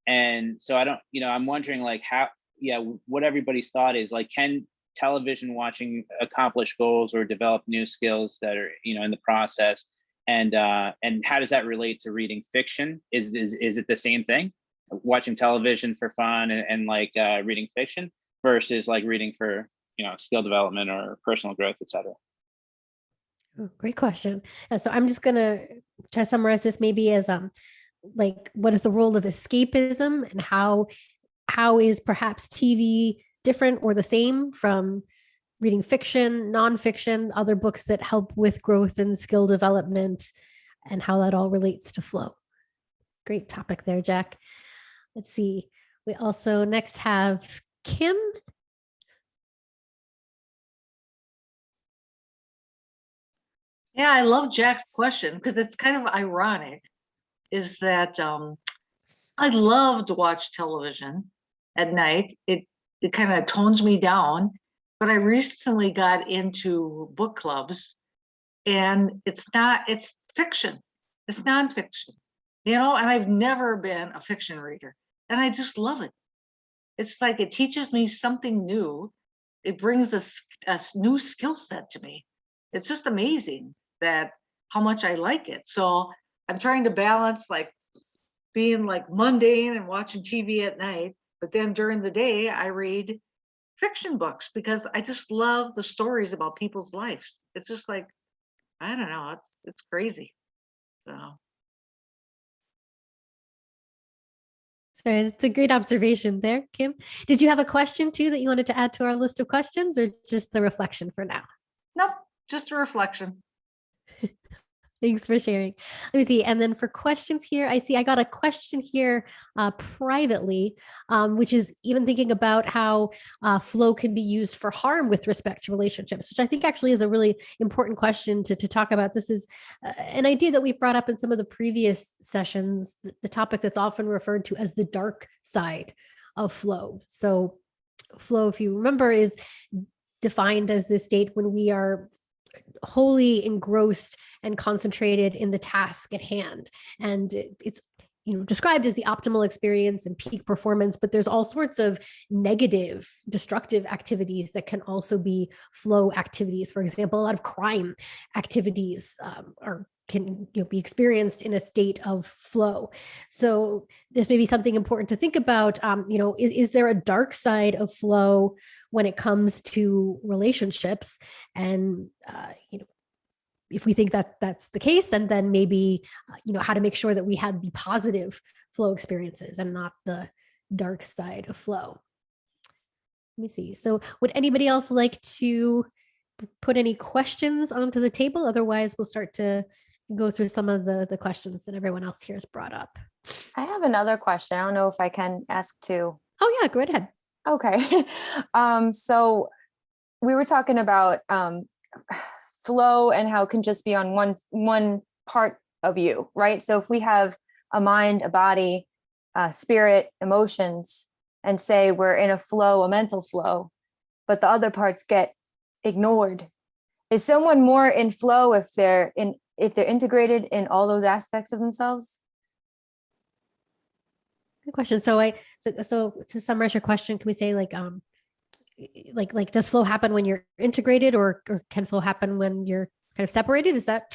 And so I'm wondering what everybody's thought is, can television watching accomplish goals or develop new skills that are in the process, and how does that relate to reading fiction? Is it the same thing, watching television for fun and reading fiction versus reading for skill development or personal growth, etc.? Oh, great question. And so I'm just gonna try to summarize this maybe as what is the role of escapism, and how is perhaps TV different or the same from reading fiction, nonfiction, other books that help with growth and skill development, and how that all relates to flow. Great topic there, Jack. Let's see. We also next have Kim. Yeah, I love Jack's question because it's kind of ironic, is that I love to watch television at night. It kind of tones me down, but I recently got into book clubs, and it's fiction. It's nonfiction, and I've never been a fiction reader, and I just love it. It's like it teaches me something new. It brings a new skill set to me. It's just amazing that how much I like it. So I'm trying to balance being mundane and watching TV at night, but then during the day I read fiction books because I just love the stories about people's lives. It's just I don't know, it's crazy. So Sorry, that's a great observation there, Kim. Did you have a question too that you wanted to add to our list of questions, or just the reflection for now? nope, just a reflection. Thanks for sharing. Let me see. And then for questions here, I got a question here privately, which is even thinking about how flow can be used for harm with respect to relationships, which I think actually is a really important question to talk about. This is an idea that we brought up in some of the previous sessions, the topic that's often referred to as the dark side of flow. So flow, if you remember, is defined as the state when we are wholly engrossed and concentrated in the task at hand. And it's described as the optimal experience and peak performance, but there's all sorts of negative, destructive activities that can also be flow activities. For example, a lot of crime activities can be experienced in a state of flow. So there's maybe something important to think about. Is there a dark side of flow when it comes to relationships? And if we think that that's the case, and then maybe how to make sure that we have the positive flow experiences and not the dark side of flow. Let me see. So would anybody else like to put any questions onto the table. Otherwise, we'll start to go through some of the questions that everyone else here has brought up. I have another question. I don't know if I can ask too. Oh yeah, go right ahead. Okay. So we were talking about flow and how it can just be on one part of you, right? So if we have a mind, a body, spirit, emotions, and say we're in a flow, a mental flow, but the other parts get ignored. Is someone more in flow if they're integrated in all those aspects of themselves? Good question. So to summarize your question, can we say like does flow happen when you're integrated, or can flow happen when you're kind of separated? Is that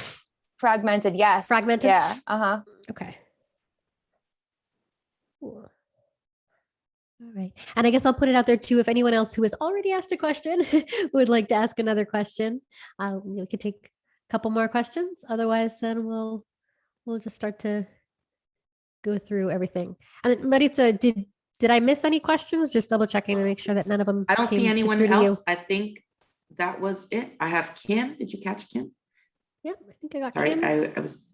Fragmented? Yes. Fragmented? Yeah. Uh-huh. okay? Cool. All right. And I guess I'll put it out there too. If anyone else who has already asked a question would like to ask another question, we could take a couple more questions. Otherwise, then we'll just start to go through everything. And then, Maritza, did I miss any questions? Just double checking to make sure that none of them. I don't see came anyone through to you. else. I think that was it. I have Kim. Did you catch Kim? Yeah, I think I got. Sorry, Kim. I was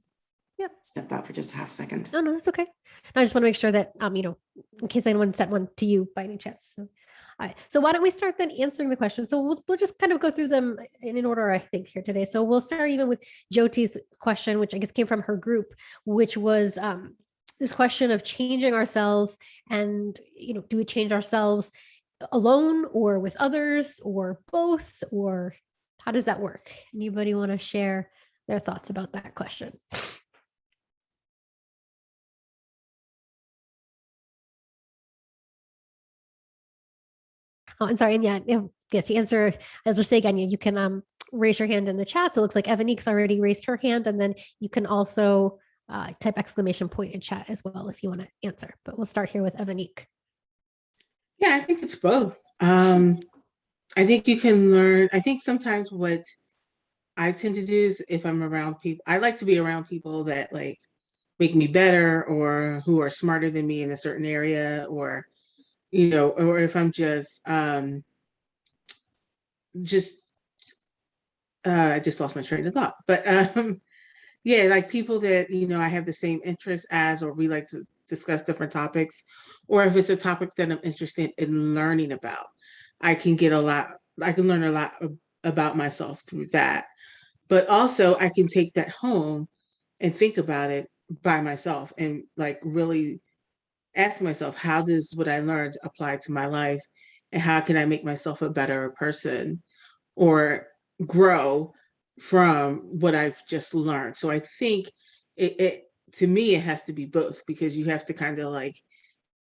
Yep. stepped out for just a half second. No, that's okay. I just want to make sure that in case anyone sent one to you by any chance. So, all right. So why don't we start then answering the questions? So we'll just kind of go through them in order, I think, here today. So we'll start even with Jyoti's question, which I guess came from her group, which was this question of changing ourselves, and do we change ourselves alone or with others or both, or how does that work? Anybody want to share their thoughts about that question? Oh, I'm sorry. And yes, to answer, I'll just say again, you can raise your hand in the chat. So it looks like Evanique's already raised her hand, and then you can also type exclamation point in chat as well if you want to answer. But we'll start here with Evanique. Yeah, I think it's both. I think you can learn. I think sometimes what I tend to do is if I'm around people, I like to be around people that like make me better or who are smarter than me in a certain area, or or if I'm just I just lost my train of thought. But yeah, like people that I have the same interests as, or we like to discuss different topics, or if it's a topic that I'm interested in learning about, I can learn a lot about myself through that. But also I can take that home and think about it by myself and like really ask myself, how does what I learned apply to my life, and how can I make myself a better person or grow from what I've just learned? So I think it to me, it has to be both, because you have to kind of like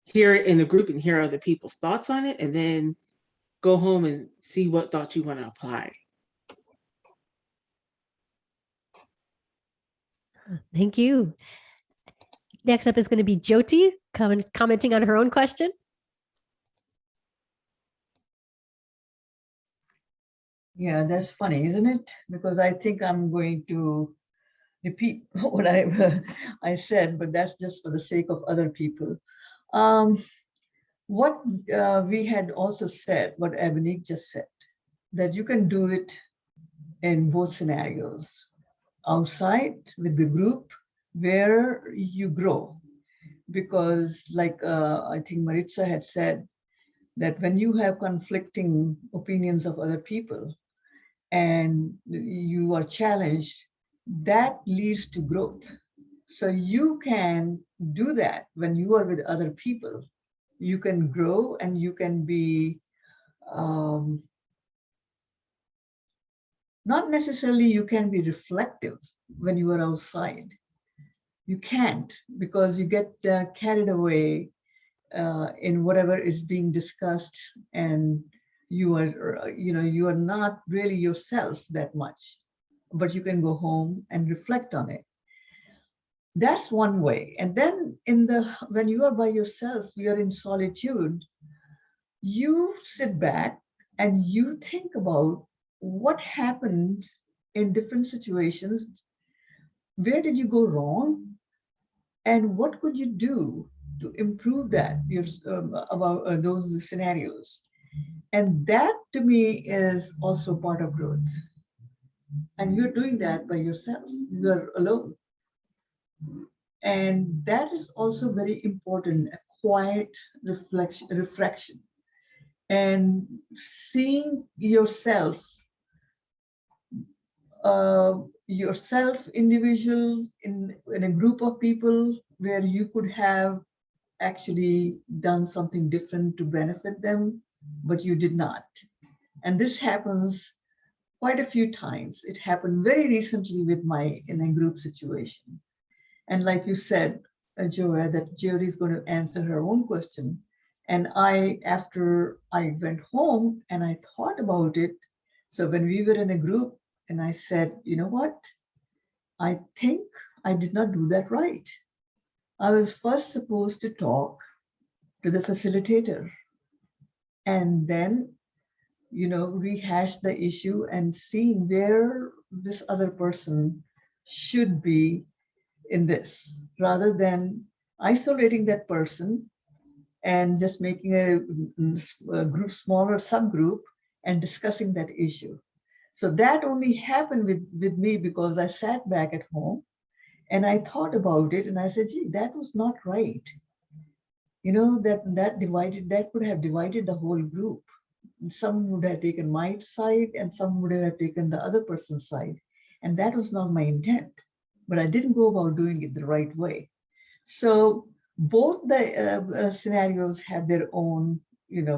hear it in a group and hear other people's thoughts on it, and then go home and see what thoughts you want to apply. Thank you. Next up is going to be Jyoti commenting on her own question. Yeah, that's funny, isn't it? Because I think I'm going to repeat what I said, but that's just for the sake of other people. What we had also said, what Ebonique just said, that you can do it in both scenarios, outside with the group where you grow. Because like I think Maritza had said, that when you have conflicting opinions of other people and you are challenged, that leads to growth. So you can do that when you are with other people. You can grow and you can be, not necessarily you can be reflective when you are outside. You can't, because you get carried away in whatever is being discussed, and you are not really yourself that much, but you can go home and reflect on it. That's one way. And then when you are by yourself, you're in solitude, you sit back and you think about what happened in different situations. Where did you go wrong? And what could you do to improve that about those scenarios? And that to me is also part of growth. And you're doing that by yourself, you're alone. And that is also very important, a quiet reflection, and seeing yourself individual in a group of people where you could have actually done something different to benefit them, but you did not. And this happens quite a few times. It happened very recently with in a group situation. And like you said, Joa, that Jyoti is going to answer her own question. And after I went home and I thought about it, so when we were in a group and I said, you know what? I think I did not do that right. I was first supposed to talk to the facilitator and then, rehash the issue and see where this other person should be in this, rather than isolating that person and just making a group, smaller subgroup, and discussing that issue. So that only happened with me because I sat back at home and I thought about it and I said, gee, that was not right. That could have divided the whole group. Some would have taken my side and some would have taken the other person's side. And that was not my intent, but I didn't go about doing it the right way. So both the scenarios have their own,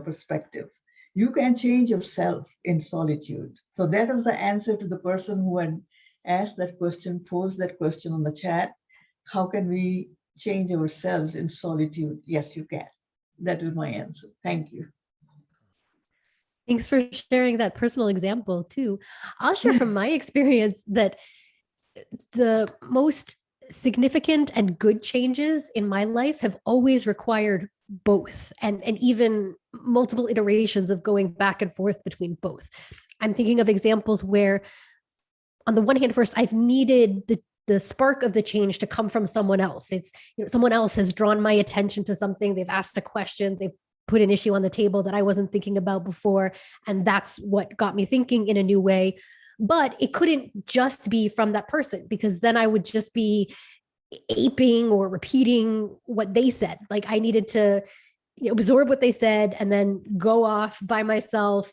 perspective. You can change yourself in solitude. So that was the answer to the person who had asked that question, posed that question on the chat. How can we change ourselves in solitude? Yes, you can. That is my answer. Thank you. Thanks for sharing that personal example too. I'll share from my experience that the most significant and good changes in my life have always required both, and even multiple iterations of going back and forth between both. I'm thinking of examples where, on the one hand, first, I've needed the spark of the change to come from someone else. It's, someone else has drawn my attention to something. They've asked a question. They've put an issue on the table that I wasn't thinking about before. And that's what got me thinking in a new way. But it couldn't just be from that person, because then I would just be aping or repeating what they said. Like, I needed to absorb what they said and then go off by myself,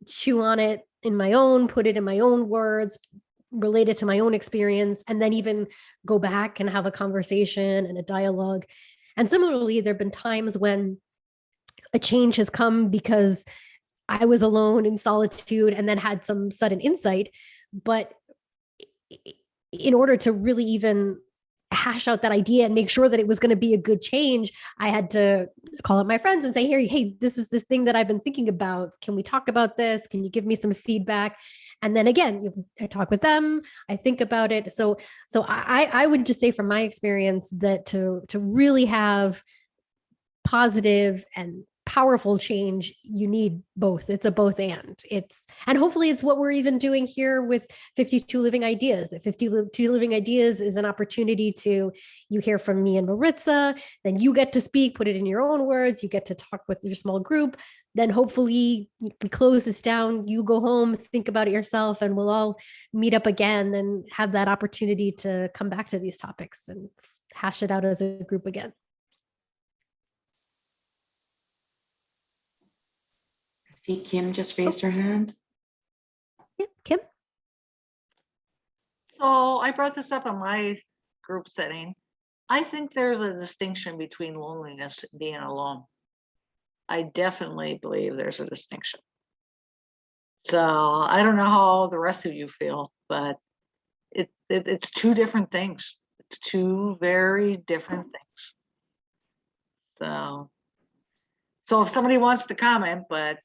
chew on it in my own, put it in my own words, relate it to my own experience, and then even go back and have a conversation and a dialogue. And similarly, there have been times when a change has come because I was alone in solitude and then had some sudden insight. But in order to really even hash out that idea and make sure that it was going to be a good change, I had to call up my friends and say, hey, this is this thing that I've been thinking about. Can we talk about this? Can you give me some feedback? And then again, I talk with them, I think about it. So I would just say from my experience that to really have positive and powerful change, you need both. It's a both and hopefully it's what we're even doing here with 52 Living Ideas. That 52 Living Ideas is an opportunity to, you hear from me and Maritza, then you get to speak, put it in your own words, you get to talk with your small group. Then hopefully we close this down, you go home, think about it yourself, and we'll all meet up again and have that opportunity to come back to these topics and hash it out as a group again. See, Kim just raised her hand. Yeah, Kim. So I brought this up in my group setting. I think there's a distinction between loneliness and being alone. I definitely believe there's a distinction. So I don't know how the rest of you feel, but it's two different things. It's two very different things. So if somebody wants to comment, but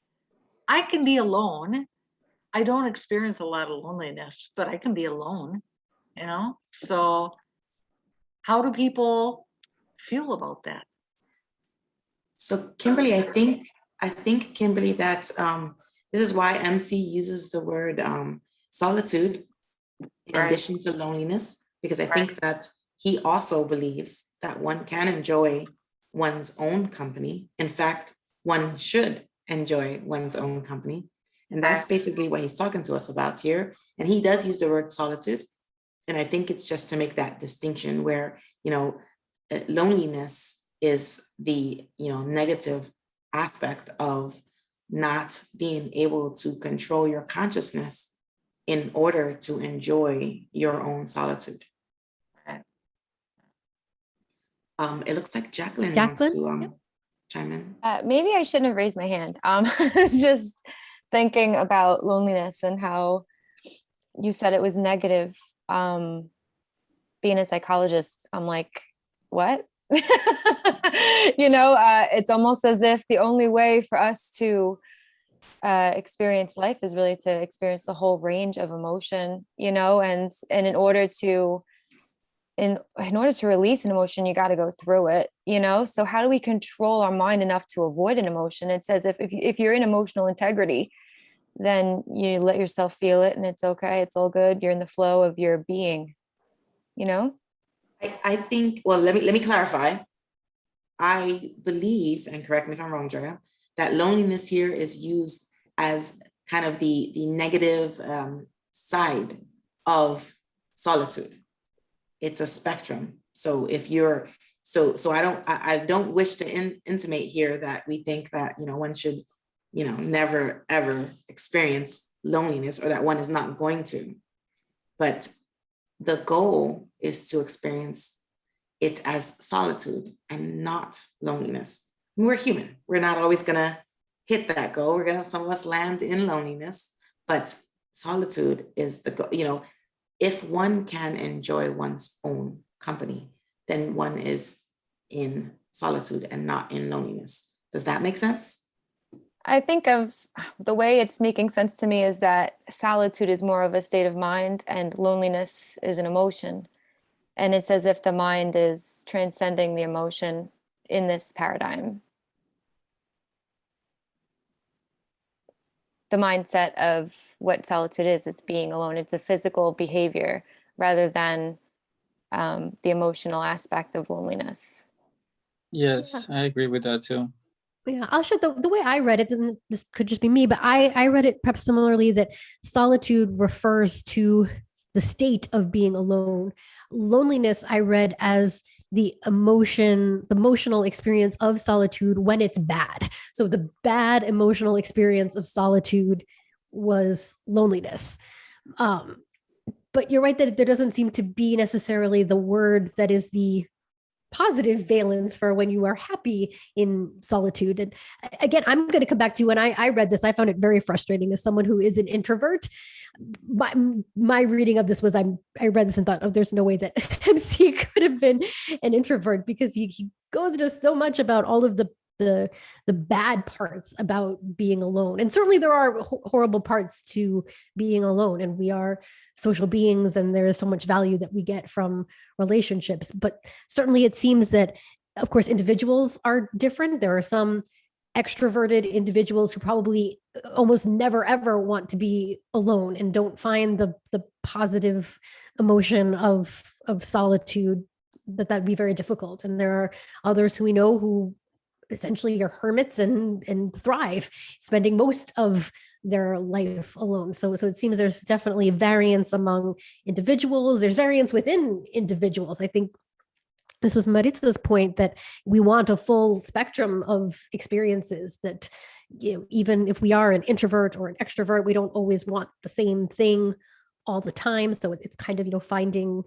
I can be alone. I don't experience a lot of loneliness, but I can be alone, So how do people feel about that? So Kimberly, I think Kimberly, that's this is why MC uses the word solitude in addition to loneliness, because I think that he also believes that one can enjoy one's own company. In fact, one should enjoy one's own company. And that's basically what he's talking to us about here. And he does use the word solitude. And I think it's just to make that distinction where, loneliness is the, negative aspect of not being able to control your consciousness in order to enjoy your own solitude. It looks like Jacqueline wants to chime in. Maybe I shouldn't have raised my hand. I was just thinking about loneliness and how you said it was negative. Being a psychologist, I'm like, what? It's almost as if the only way for us to experience life is really to experience the whole range of emotion, and in order to release an emotion, you got to go through it, so how do we control our mind enough to avoid an emotion? It's as if you're in emotional integrity, then you let yourself feel it and it's okay, it's all good, you're in the flow of your being. I think, well, let me clarify. I believe, and correct me if I'm wrong, Drea, that loneliness here is used as kind of the negative side of solitude. It's a spectrum. So if you're, so I don't wish to intimate here that we think that, one should, never ever experience loneliness, or that one is not going to. But the goal is to experience it as solitude and not loneliness. We're human. We're not always gonna hit that goal. Some of us land in loneliness, but solitude is the goal. If one can enjoy one's own company, then one is in solitude and not in loneliness. Does that make sense? I think of the way it's making sense to me is that solitude is more of a state of mind and loneliness is an emotion. And it's as if the mind is transcending the emotion in this paradigm. The mindset of what solitude is, it's being alone. It's a physical behavior rather than the emotional aspect of loneliness. Yes, I agree with that too. Yeah, I'll share the way I read it, and this could just be me, but I read it perhaps similarly, that solitude refers to the state of being alone. Loneliness I read as the emotional experience of solitude when it's bad. So the bad emotional experience of solitude was loneliness. But you're right that there doesn't seem to be necessarily the word that is the positive valence for when you are happy in solitude. And again, I'm going to come back to when I read this, I found it very frustrating as someone who is an introvert. My reading of this was I read this and thought, oh, there's no way that MC could have been an introvert, because he goes into so much about all of the bad parts about being alone. And certainly there are horrible parts to being alone, and we are social beings and there is so much value that we get from relationships. But certainly it seems that, of course, individuals are different. There are some extroverted individuals who probably almost never ever want to be alone and don't find the positive emotion of solitude, that'd be very difficult. And there are others who we know who essentially are hermits and thrive, spending most of their life alone. So it seems there's definitely variance among individuals. There's variance within individuals. I think this was Maritza's point, that we want a full spectrum of experiences, that even if we are an introvert or an extrovert, we don't always want the same thing all the time. So it's kind of finding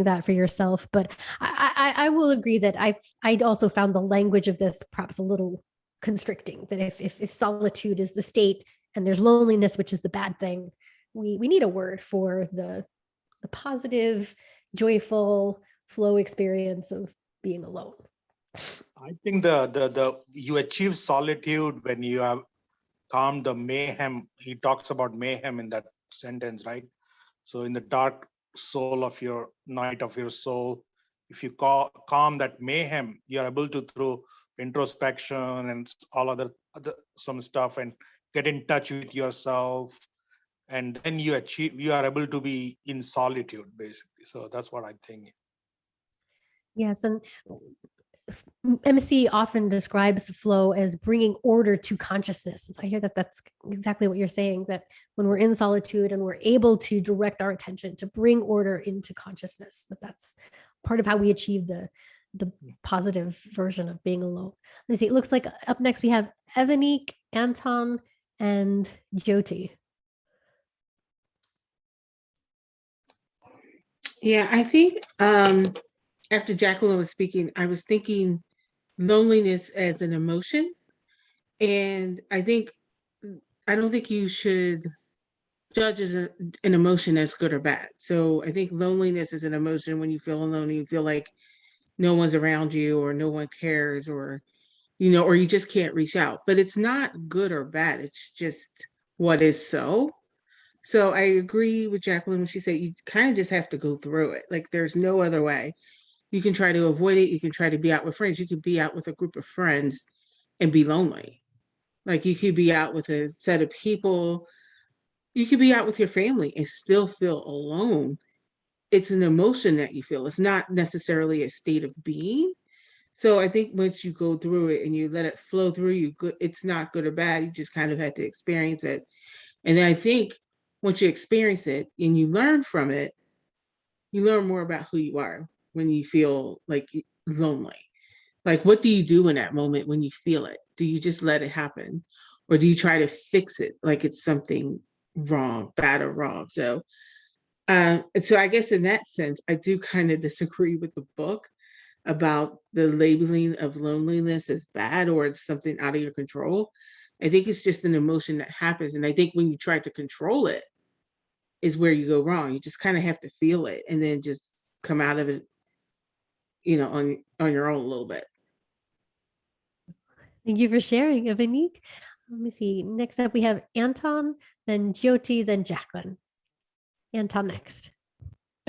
that for yourself. But I will agree that I also found the language of this perhaps a little constricting, that if solitude is the state and there's loneliness, which is the bad thing, we need a word for the positive, joyful flow experience of being alone. I think the you achieve solitude when you have calmed the mayhem. He talks about mayhem in that sentence, right? So in the dark soul of your night of your soul, if you calm that mayhem, you're able to, through introspection and all other some stuff, and get in touch with yourself, and then you are able to be in solitude, basically. So that's what I think. Yes, and MC often describes flow as bringing order to consciousness. So I hear that that's exactly what you're saying, that when we're in solitude and we're able to direct our attention to bring order into consciousness, that's part of how we achieve the positive version of being alone. Let me see. It looks like up next we have Evanik, Anton, and Jyoti. Yeah, I think after Jacqueline was speaking, I was thinking loneliness as an emotion. And I don't think you should judge as an emotion as good or bad. So I think loneliness is an emotion when you feel alone and you feel like no one's around you or no one cares, or or you just can't reach out. But it's not good or bad. It's just what is so. So I agree with Jacqueline when she said you kind of just have to go through it. Like there's no other way. You can try to avoid it. You can try to be out with friends. You could be out with a group of friends and be lonely. Like you could be out with a set of people. You could be out with your family and still feel alone. It's an emotion that you feel. It's not necessarily a state of being. So I think once you go through it and you let it flow through you, good, it's not good or bad. You just kind of had to experience it. And then I think once you experience it and you learn from it, you learn more about who you are when you feel like lonely. Like, what do you do in that moment when you feel it? Do you just let it happen? Or do you try to fix it like it's something wrong, bad or wrong? So I guess in that sense, I do kind of disagree with the book about the labeling of loneliness as bad or it's something out of your control. I think it's just an emotion that happens. And I think when you try to control it is where you go wrong. You just kind of have to feel it and then just come out of it, on your own a little bit. Thank you for sharing, Evanik. Let me see. Next up, we have Anton, then Jyoti, then Jacqueline. Anton next.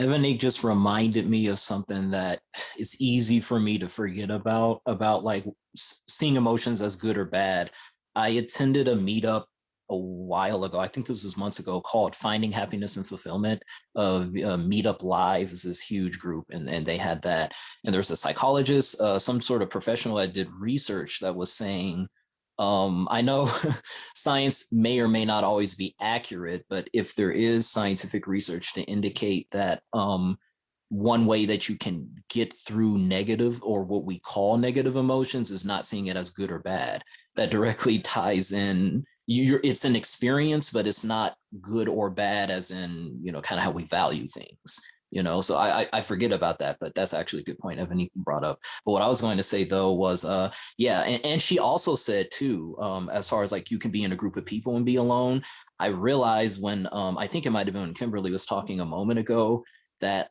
Evanik just reminded me of something that it's easy for me to forget about like seeing emotions as good or bad. I attended a meetup a while ago. I think this was months ago, called Finding Happiness and Fulfillment. Meetup Live is this huge group, and they had that. And there's a psychologist, some sort of professional that did research that was saying, I know science may or may not always be accurate, but if there is scientific research to indicate that one way that you can get through negative, or what we call negative emotions, is not seeing it as good or bad. That directly ties in. It's an experience, but it's not good or bad as in, kind of how we value things. So I forget about that, but that's actually a good point Evan brought up. But what I was going to say though was, and she also said too, as far as like you can be in a group of people and be alone. I realized when, I think it might have been when Kimberly was talking a moment ago, that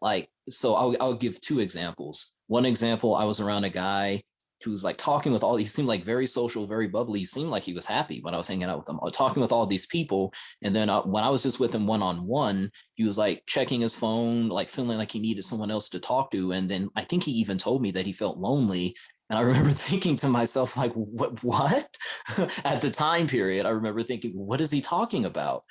so I'll give two examples. One example, I was around a guy who's like talking with he seemed like very social, very bubbly. He seemed like he was happy when I was hanging out with him, talking with all these people. And then when I was just with him one-on-one, he was like checking his phone, like feeling like he needed someone else to talk to. And then I think he even told me that he felt lonely. And I remember thinking to myself, like, what? At the time period, I remember thinking, what is he talking about?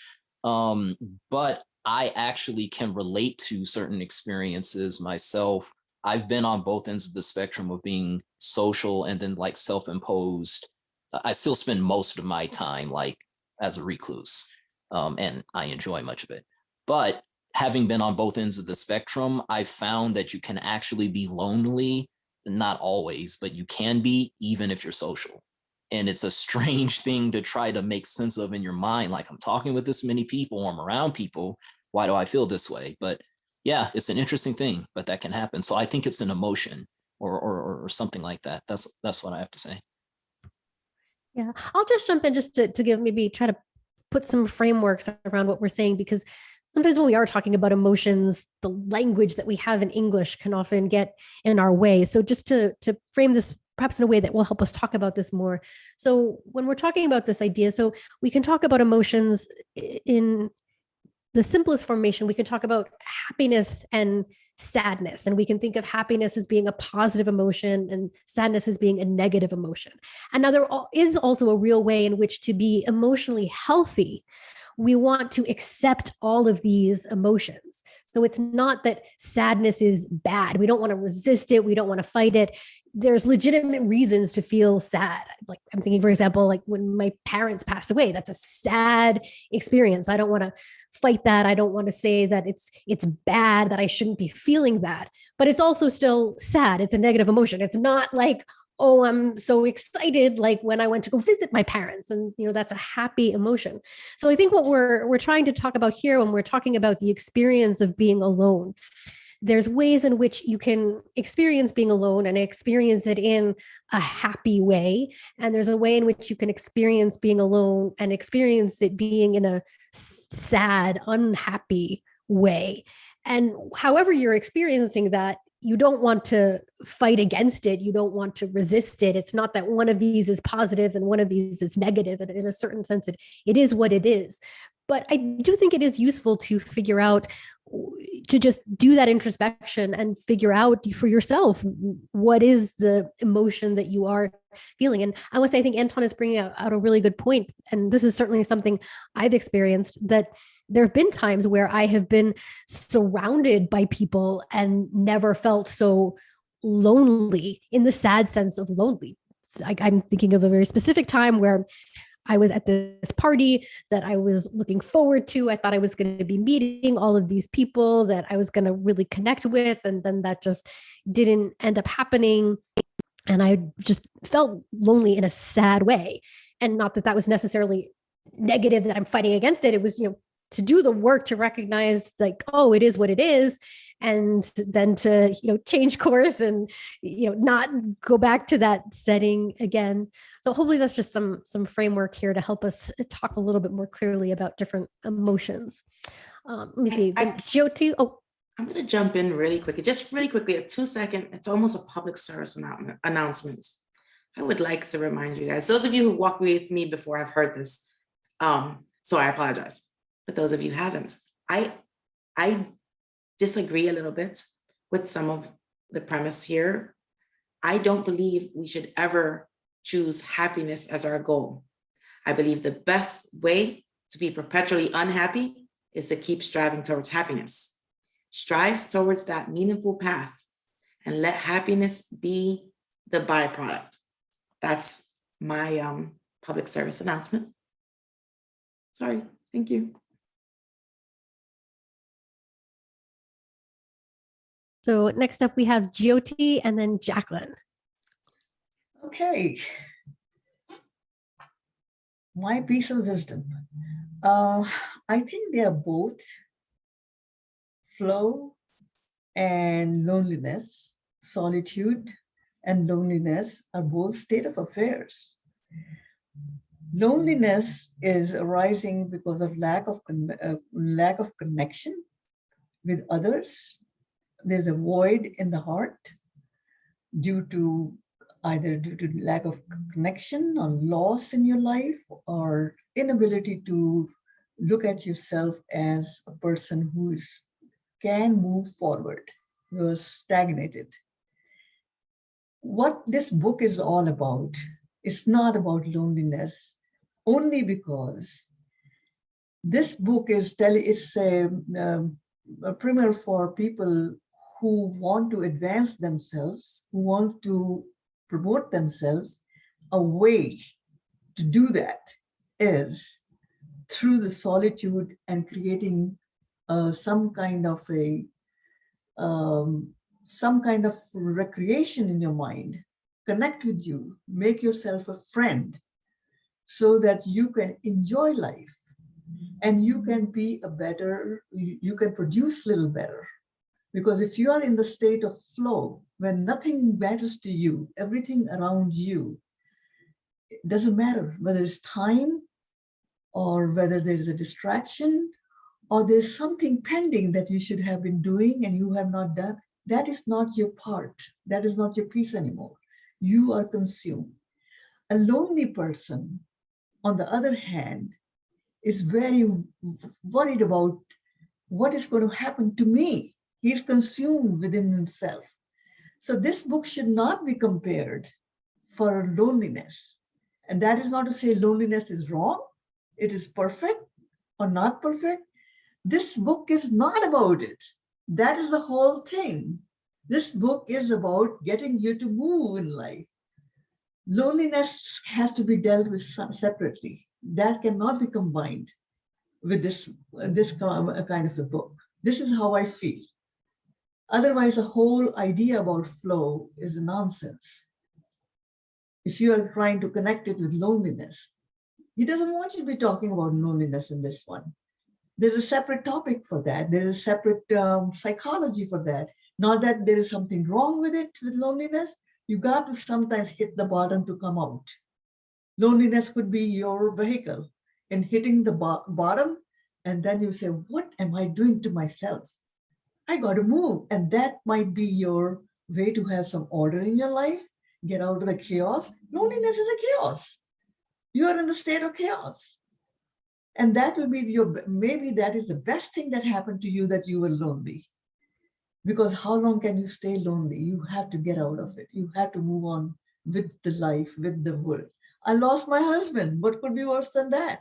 But I actually can relate to certain experiences myself. I've been on both ends of the spectrum of being social and then like self-imposed. I still spend most of my time like as a recluse, and I enjoy much of it. But having been on both ends of the spectrum, I found that you can actually be lonely, not always, but you can be even if you're social. And it's a strange thing to try to make sense of in your mind. Like, I'm talking with this many people, I'm around people. Why do I feel this way? But yeah, it's an interesting thing, but that can happen. So I think it's an emotion or something like that. That's what I have to say. Yeah, I'll just jump in just to give, maybe try to put some frameworks around what we're saying, because sometimes when we are talking about emotions, the language that we have in English can often get in our way. So just to frame this perhaps in a way that will help us talk about this more. So when we're talking about this idea, so we can talk about emotions in the simplest formation. We can talk about happiness and sadness, and we can think of happiness as being a positive emotion and sadness as being a negative emotion. And now there is also a real way in which to be emotionally healthy, we want to accept all of these emotions. So it's not that sadness is bad. We don't want to resist it. We don't want to fight it. There's legitimate reasons to feel sad. Like I'm thinking, for example, like when my parents passed away, that's a sad experience. I don't want to fight that. I don't want to say that it's bad, that I shouldn't be feeling that, but it's also still sad. It's a negative emotion. It's not like, oh, I'm so excited, like when I went to go visit my parents, and that's a happy emotion. So I think what we're trying to talk about here when we're talking about the experience of being alone, there's ways in which you can experience being alone and experience it in a happy way. And there's a way in which you can experience being alone and experience it being in a sad, unhappy way. And however you're experiencing that, you don't want to fight against it. You don't want to resist it. It's not that one of these is positive and one of these is negative. And in a certain sense, it is what it is. But I do think it is useful to figure out, to just do that introspection and figure out for yourself what is the emotion that you are feeling. And I want to say, I think Anton is bringing out a really good point. And this is certainly something I've experienced, that there have been times where I have been surrounded by people and never felt so lonely, in the sad sense of lonely. I'm thinking of a very specific time where I was at this party that I was looking forward to. I thought I was going to be meeting all of these people that I was going to really connect with. And then that just didn't end up happening. And I just felt lonely in a sad way. And not that that was necessarily negative, that I'm fighting against it. It was, to do the work to recognize, like, oh, it is what it is. And then to, change course and, not go back to that setting again. So hopefully that's just some framework here to help us talk a little bit more clearly about different emotions. Let me see. Jyoti. Oh, I'm going to jump in really quickly, just really quickly, a 2-second. It's almost a public service announcement. I would like to remind you guys, those of you who walked with me before, I've heard this. So I apologize. But those of you who haven't, I disagree a little bit with some of the premise here. I don't believe we should ever choose happiness as our goal. I believe the best way to be perpetually unhappy is to keep striving towards happiness. Strive towards that meaningful path and let happiness be the byproduct. That's my public service announcement. Sorry, thank you. so next up we have Jyoti and then Jacqueline. Okay. My piece of wisdom. I think they are both flow and loneliness. Solitude and loneliness are both state of affairs. Loneliness is arising because of lack of connection with others. There's a void in the heart due to lack of connection or loss in your life, or inability to look at yourself as a person who can move forward. You're stagnated. What this book is all about, it's not about loneliness, only because this book is a primer for people who want to advance themselves, who want to promote themselves. A way to do that is through the solitude and creating some kind of recreation in your mind. Connect with you, make yourself a friend so that you can enjoy life and you can you can produce a little better. Because if you are in the state of flow, when nothing matters to you, everything around you, it doesn't matter whether it's time or whether there's a distraction or there's something pending that you should have been doing and you have not done, that is not your part. That is not your piece anymore. You are consumed. A lonely person, on the other hand, is very worried about what is going to happen to me. He's consumed within himself. So this book should not be compared for loneliness. And that is not to say loneliness is wrong. It is perfect. or not perfect. This book is not about it. That is the whole thing. This book is about getting you to move in life. Loneliness has to be dealt with separately. That cannot be combined with this kind of a book. This is how I feel. Otherwise, the whole idea about flow is nonsense. If you are trying to connect it with loneliness, he doesn't want you to be talking about loneliness in this one. There's a separate topic for that. There is a separate psychology for that. Not that there is something wrong with it, with loneliness. You got to sometimes hit the bottom to come out. Loneliness could be your vehicle in hitting the bottom. And then you say, what am I doing to myself? I got to move. And that might be your way to have some order in your life, get out of the chaos. Loneliness is a chaos. You are in a state of chaos. And that will be maybe that is the best thing that happened to you, that you were lonely. Because how long can you stay lonely? You have to get out of it. You have to move on with the life, with the world. I lost my husband. What could be worse than that?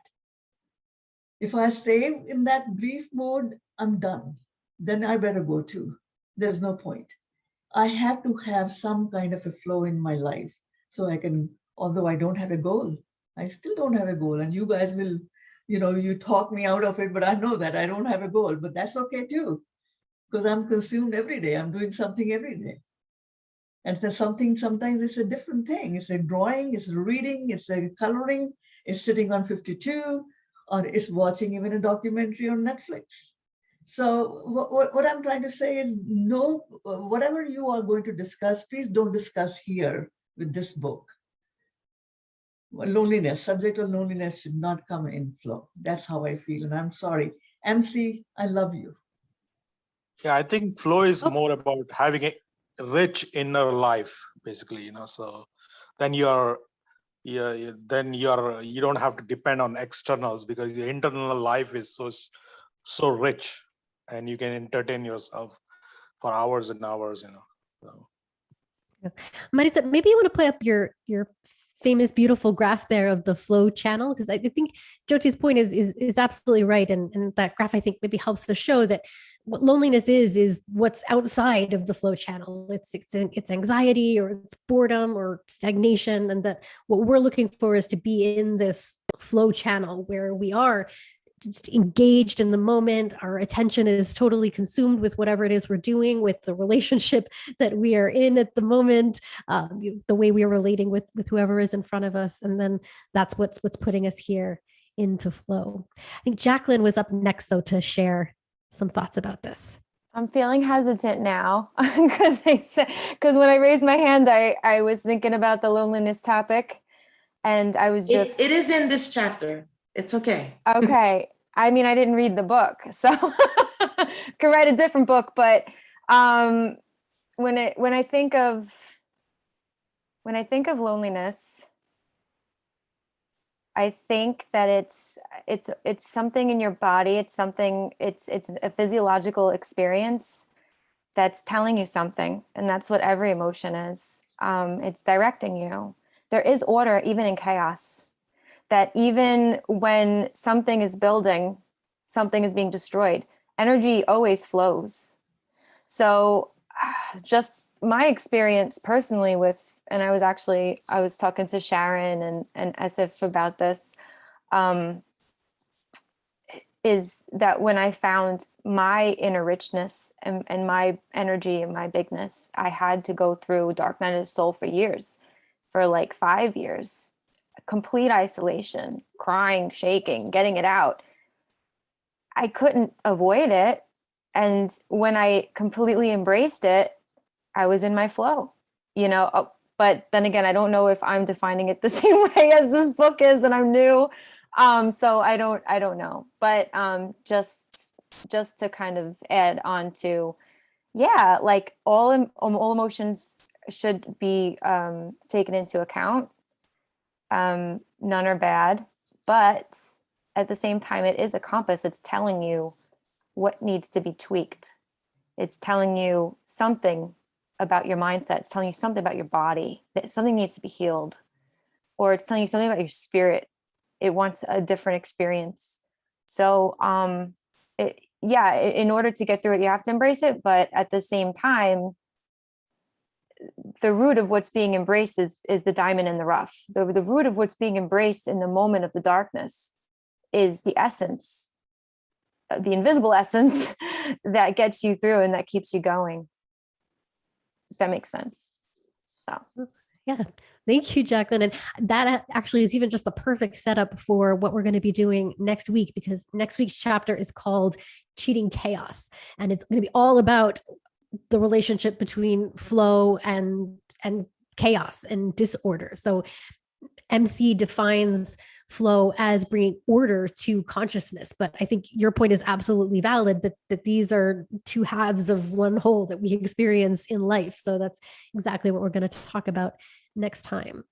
If I stay in that grief mode, I'm done. Then I better go too. There's no point. I have to have some kind of a flow in my life so I can, although I don't have a goal, I still don't have a goal. And you guys will, you talk me out of it, but I know that I don't have a goal, but that's okay too, because I'm consumed every day. I'm doing something every day. And there's something, sometimes it's a different thing. It's a drawing, it's a reading, it's a coloring, it's sitting on 52, or it's watching even a documentary on Netflix. So what I'm trying to say is, no, whatever you are going to discuss, please don't discuss here with this book. Loneliness, subject of loneliness should not come in flow. That's how I feel. And I'm sorry. MC, I love you. Yeah, I think flow is more about having a rich inner life, basically, so then you don't have to depend on externals, because your internal life is so rich, and you can entertain yourself for hours and hours, so. Marisa, maybe you want to put up your famous, beautiful graph there of the flow channel, because I think Jyoti's point is absolutely right, and that graph, I think, maybe helps to show that what loneliness is what's outside of the flow channel. It's anxiety, or it's boredom, or stagnation, and that what we're looking for is to be in this flow channel where we are just engaged in the moment. Our attention is totally consumed with whatever it is we're doing, with the relationship that we are in at the moment, the way we are relating with whoever is in front of us. And then that's what's putting us here into flow. I think Jacqueline was up next, though, to share some thoughts about this. I'm feeling hesitant now because when I raised my hand, I was thinking about the loneliness topic, and I was just. It is in this chapter. It's okay. Okay. I mean, I didn't read the book, so could write a different book. But when I think of loneliness, I think that it's something in your body. It's a physiological experience that's telling you something, and that's what every emotion is. It's directing you. There is order even in chaos. That even when something is building, something is being destroyed. Energy always flows. So just my experience personally and I was talking to Sharon and Asif about this, is that when I found my inner richness and my energy and my bigness, I had to go through dark night of the soul for years, for like 5 years. Complete isolation, crying, shaking, getting it out. I couldn't avoid it. And when I completely embraced it, I was in my flow, but then again, I don't know if I'm defining it the same way as this book is, and I'm new. So I don't know, but just to kind of add on to, like all emotions should be taken into account. None are bad, but at the same time, it is a compass. It's telling you what needs to be tweaked. It's telling you something about your mindset. It's telling you something about your body, that something needs to be healed, or it's telling you something about your spirit. It wants a different experience. So in order to get through it, you have to embrace it. But at the same time, the root of what's being embraced is the diamond in the rough. The root of what's being embraced in the moment of the darkness is the essence, the invisible essence that gets you through and that keeps you going. If that makes sense. So. Yeah, thank you, Jacqueline. And that actually is even just the perfect setup for what we're going to be doing next week, because next week's chapter is called Cheating Chaos. And it's going to be all about the relationship between flow and chaos and disorder. So MC defines flow as bringing order to consciousness. But I think your point is absolutely valid, that these are two halves of one whole that we experience in life. So that's exactly what we're going to talk about next time.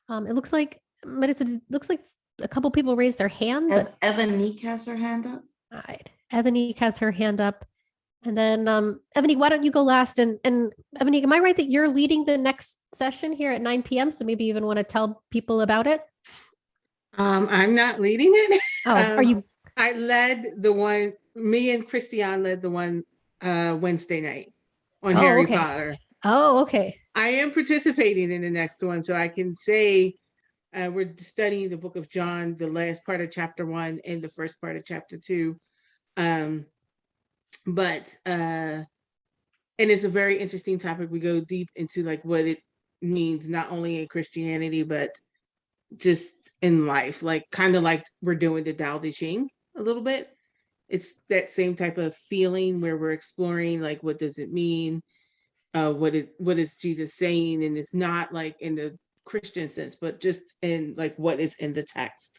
It looks like, Marissa, it looks like a couple people raised their hand. Evanique has her hand up. All right. Evanique has her hand up. And then Evanique, why don't you go last? And Evanique, am I right that you're leading the next session here at 9 p.m.? So maybe you even want to tell people about it? I'm not leading it. Oh, are you? I led the one, me and Christiane led the one Wednesday night on Harry Potter. Oh, okay. I am participating in the next one, so I can say we're studying the book of John, the last part of chapter 1 and the first part of chapter 2. And it's a very interesting topic. We go deep into like what it means, not only in Christianity, but just in life, like kind of like we're doing the Tao Te Ching a little bit. It's that same type of feeling where we're exploring like, what does it mean? What is Jesus saying? And it's not like in the Christian sense, but just in like what is in the text.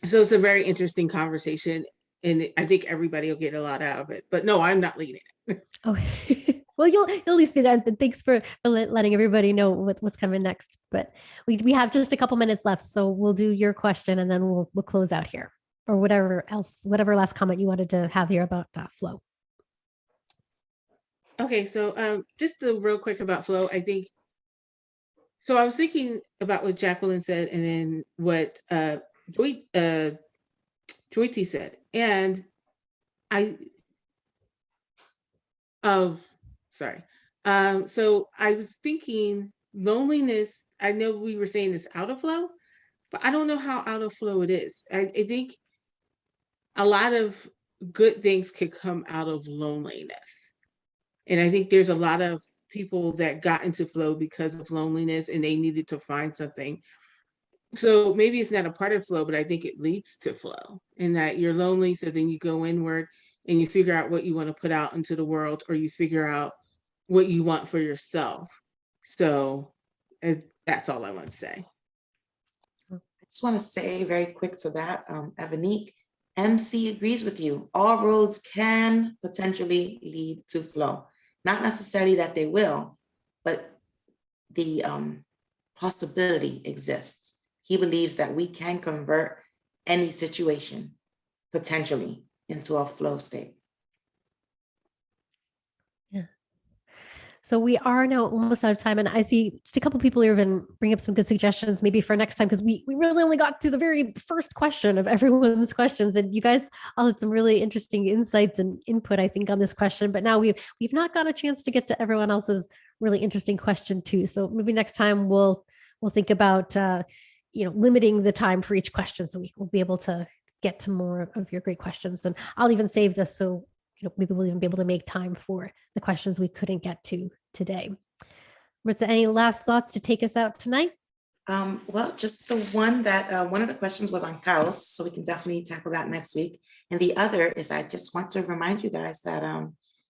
So it's a very interesting conversation. And I think everybody will get a lot out of it. But no, I'm not leading it. Okay. Well, you'll at least be there. And thanks for letting everybody know what's coming next. But we have just a couple minutes left, so we'll do your question and then we'll close out here, or whatever last comment you wanted to have here about flow. Okay, so just real quick about flow. I think so. I was thinking about what Jacqueline said, and then what Jyoti said, and sorry. So I was thinking loneliness. I know we were saying it's out of flow, but I don't know how out of flow it is. I think a lot of good things could come out of loneliness. And I think there's a lot of people that got into flow because of loneliness and they needed to find something. So maybe it's not a part of flow, but I think it leads to flow, in that you're lonely. So then you go inward and you figure out what you want to put out into the world, or you figure out what you want for yourself. So that's all I want to say. I just want to say very quick to that, Evanique, MC agrees with you. All roads can potentially lead to flow. Not necessarily that they will, but the possibility exists. He believes that we can convert any situation potentially into a flow state. So we are now almost out of time, and I see just a couple people here have been bringing up some good suggestions maybe for next time, because we really only got to the very first question of everyone's questions, and you guys all had some really interesting insights and input, I think, on this question. But now we've not got a chance to get to everyone else's really interesting question too. So maybe next time we'll think about limiting the time for each question, so we will be able to get to more of your great questions. And I'll even save this so maybe we'll even be able to make time for the questions we couldn't get to today. Maritza, any last thoughts to take us out tonight? Well, just the one that one of the questions was on cows, so we can definitely tackle that next week. And the other is, I just want to remind you guys that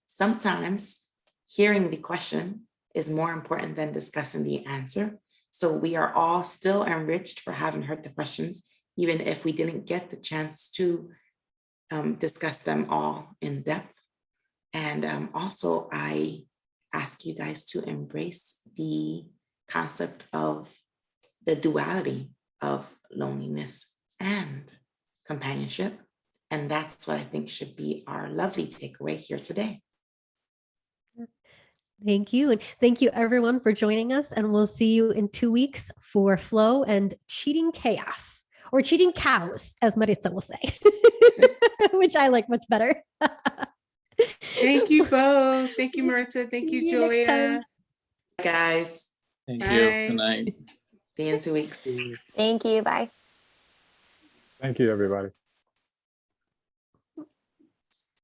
sometimes hearing the question is more important than discussing the answer. So we are all still enriched for having heard the questions, even if we didn't get the chance to discuss them all in depth. And also, I ask you guys to embrace the concept of the duality of loneliness and companionship. And that's what I think should be our lovely takeaway here today. Thank you. And thank you everyone for joining us. And we'll see you in 2 weeks for Flow and Cheating Chaos. or cheating cows, as Maritza will say, which I like much better. Thank you both. Thank you, Maritza. Thank you, See you next time. Joya. Guys, Thank you. Bye. Good night. see you in 2 weeks. Thank you. Bye. Thank you, everybody.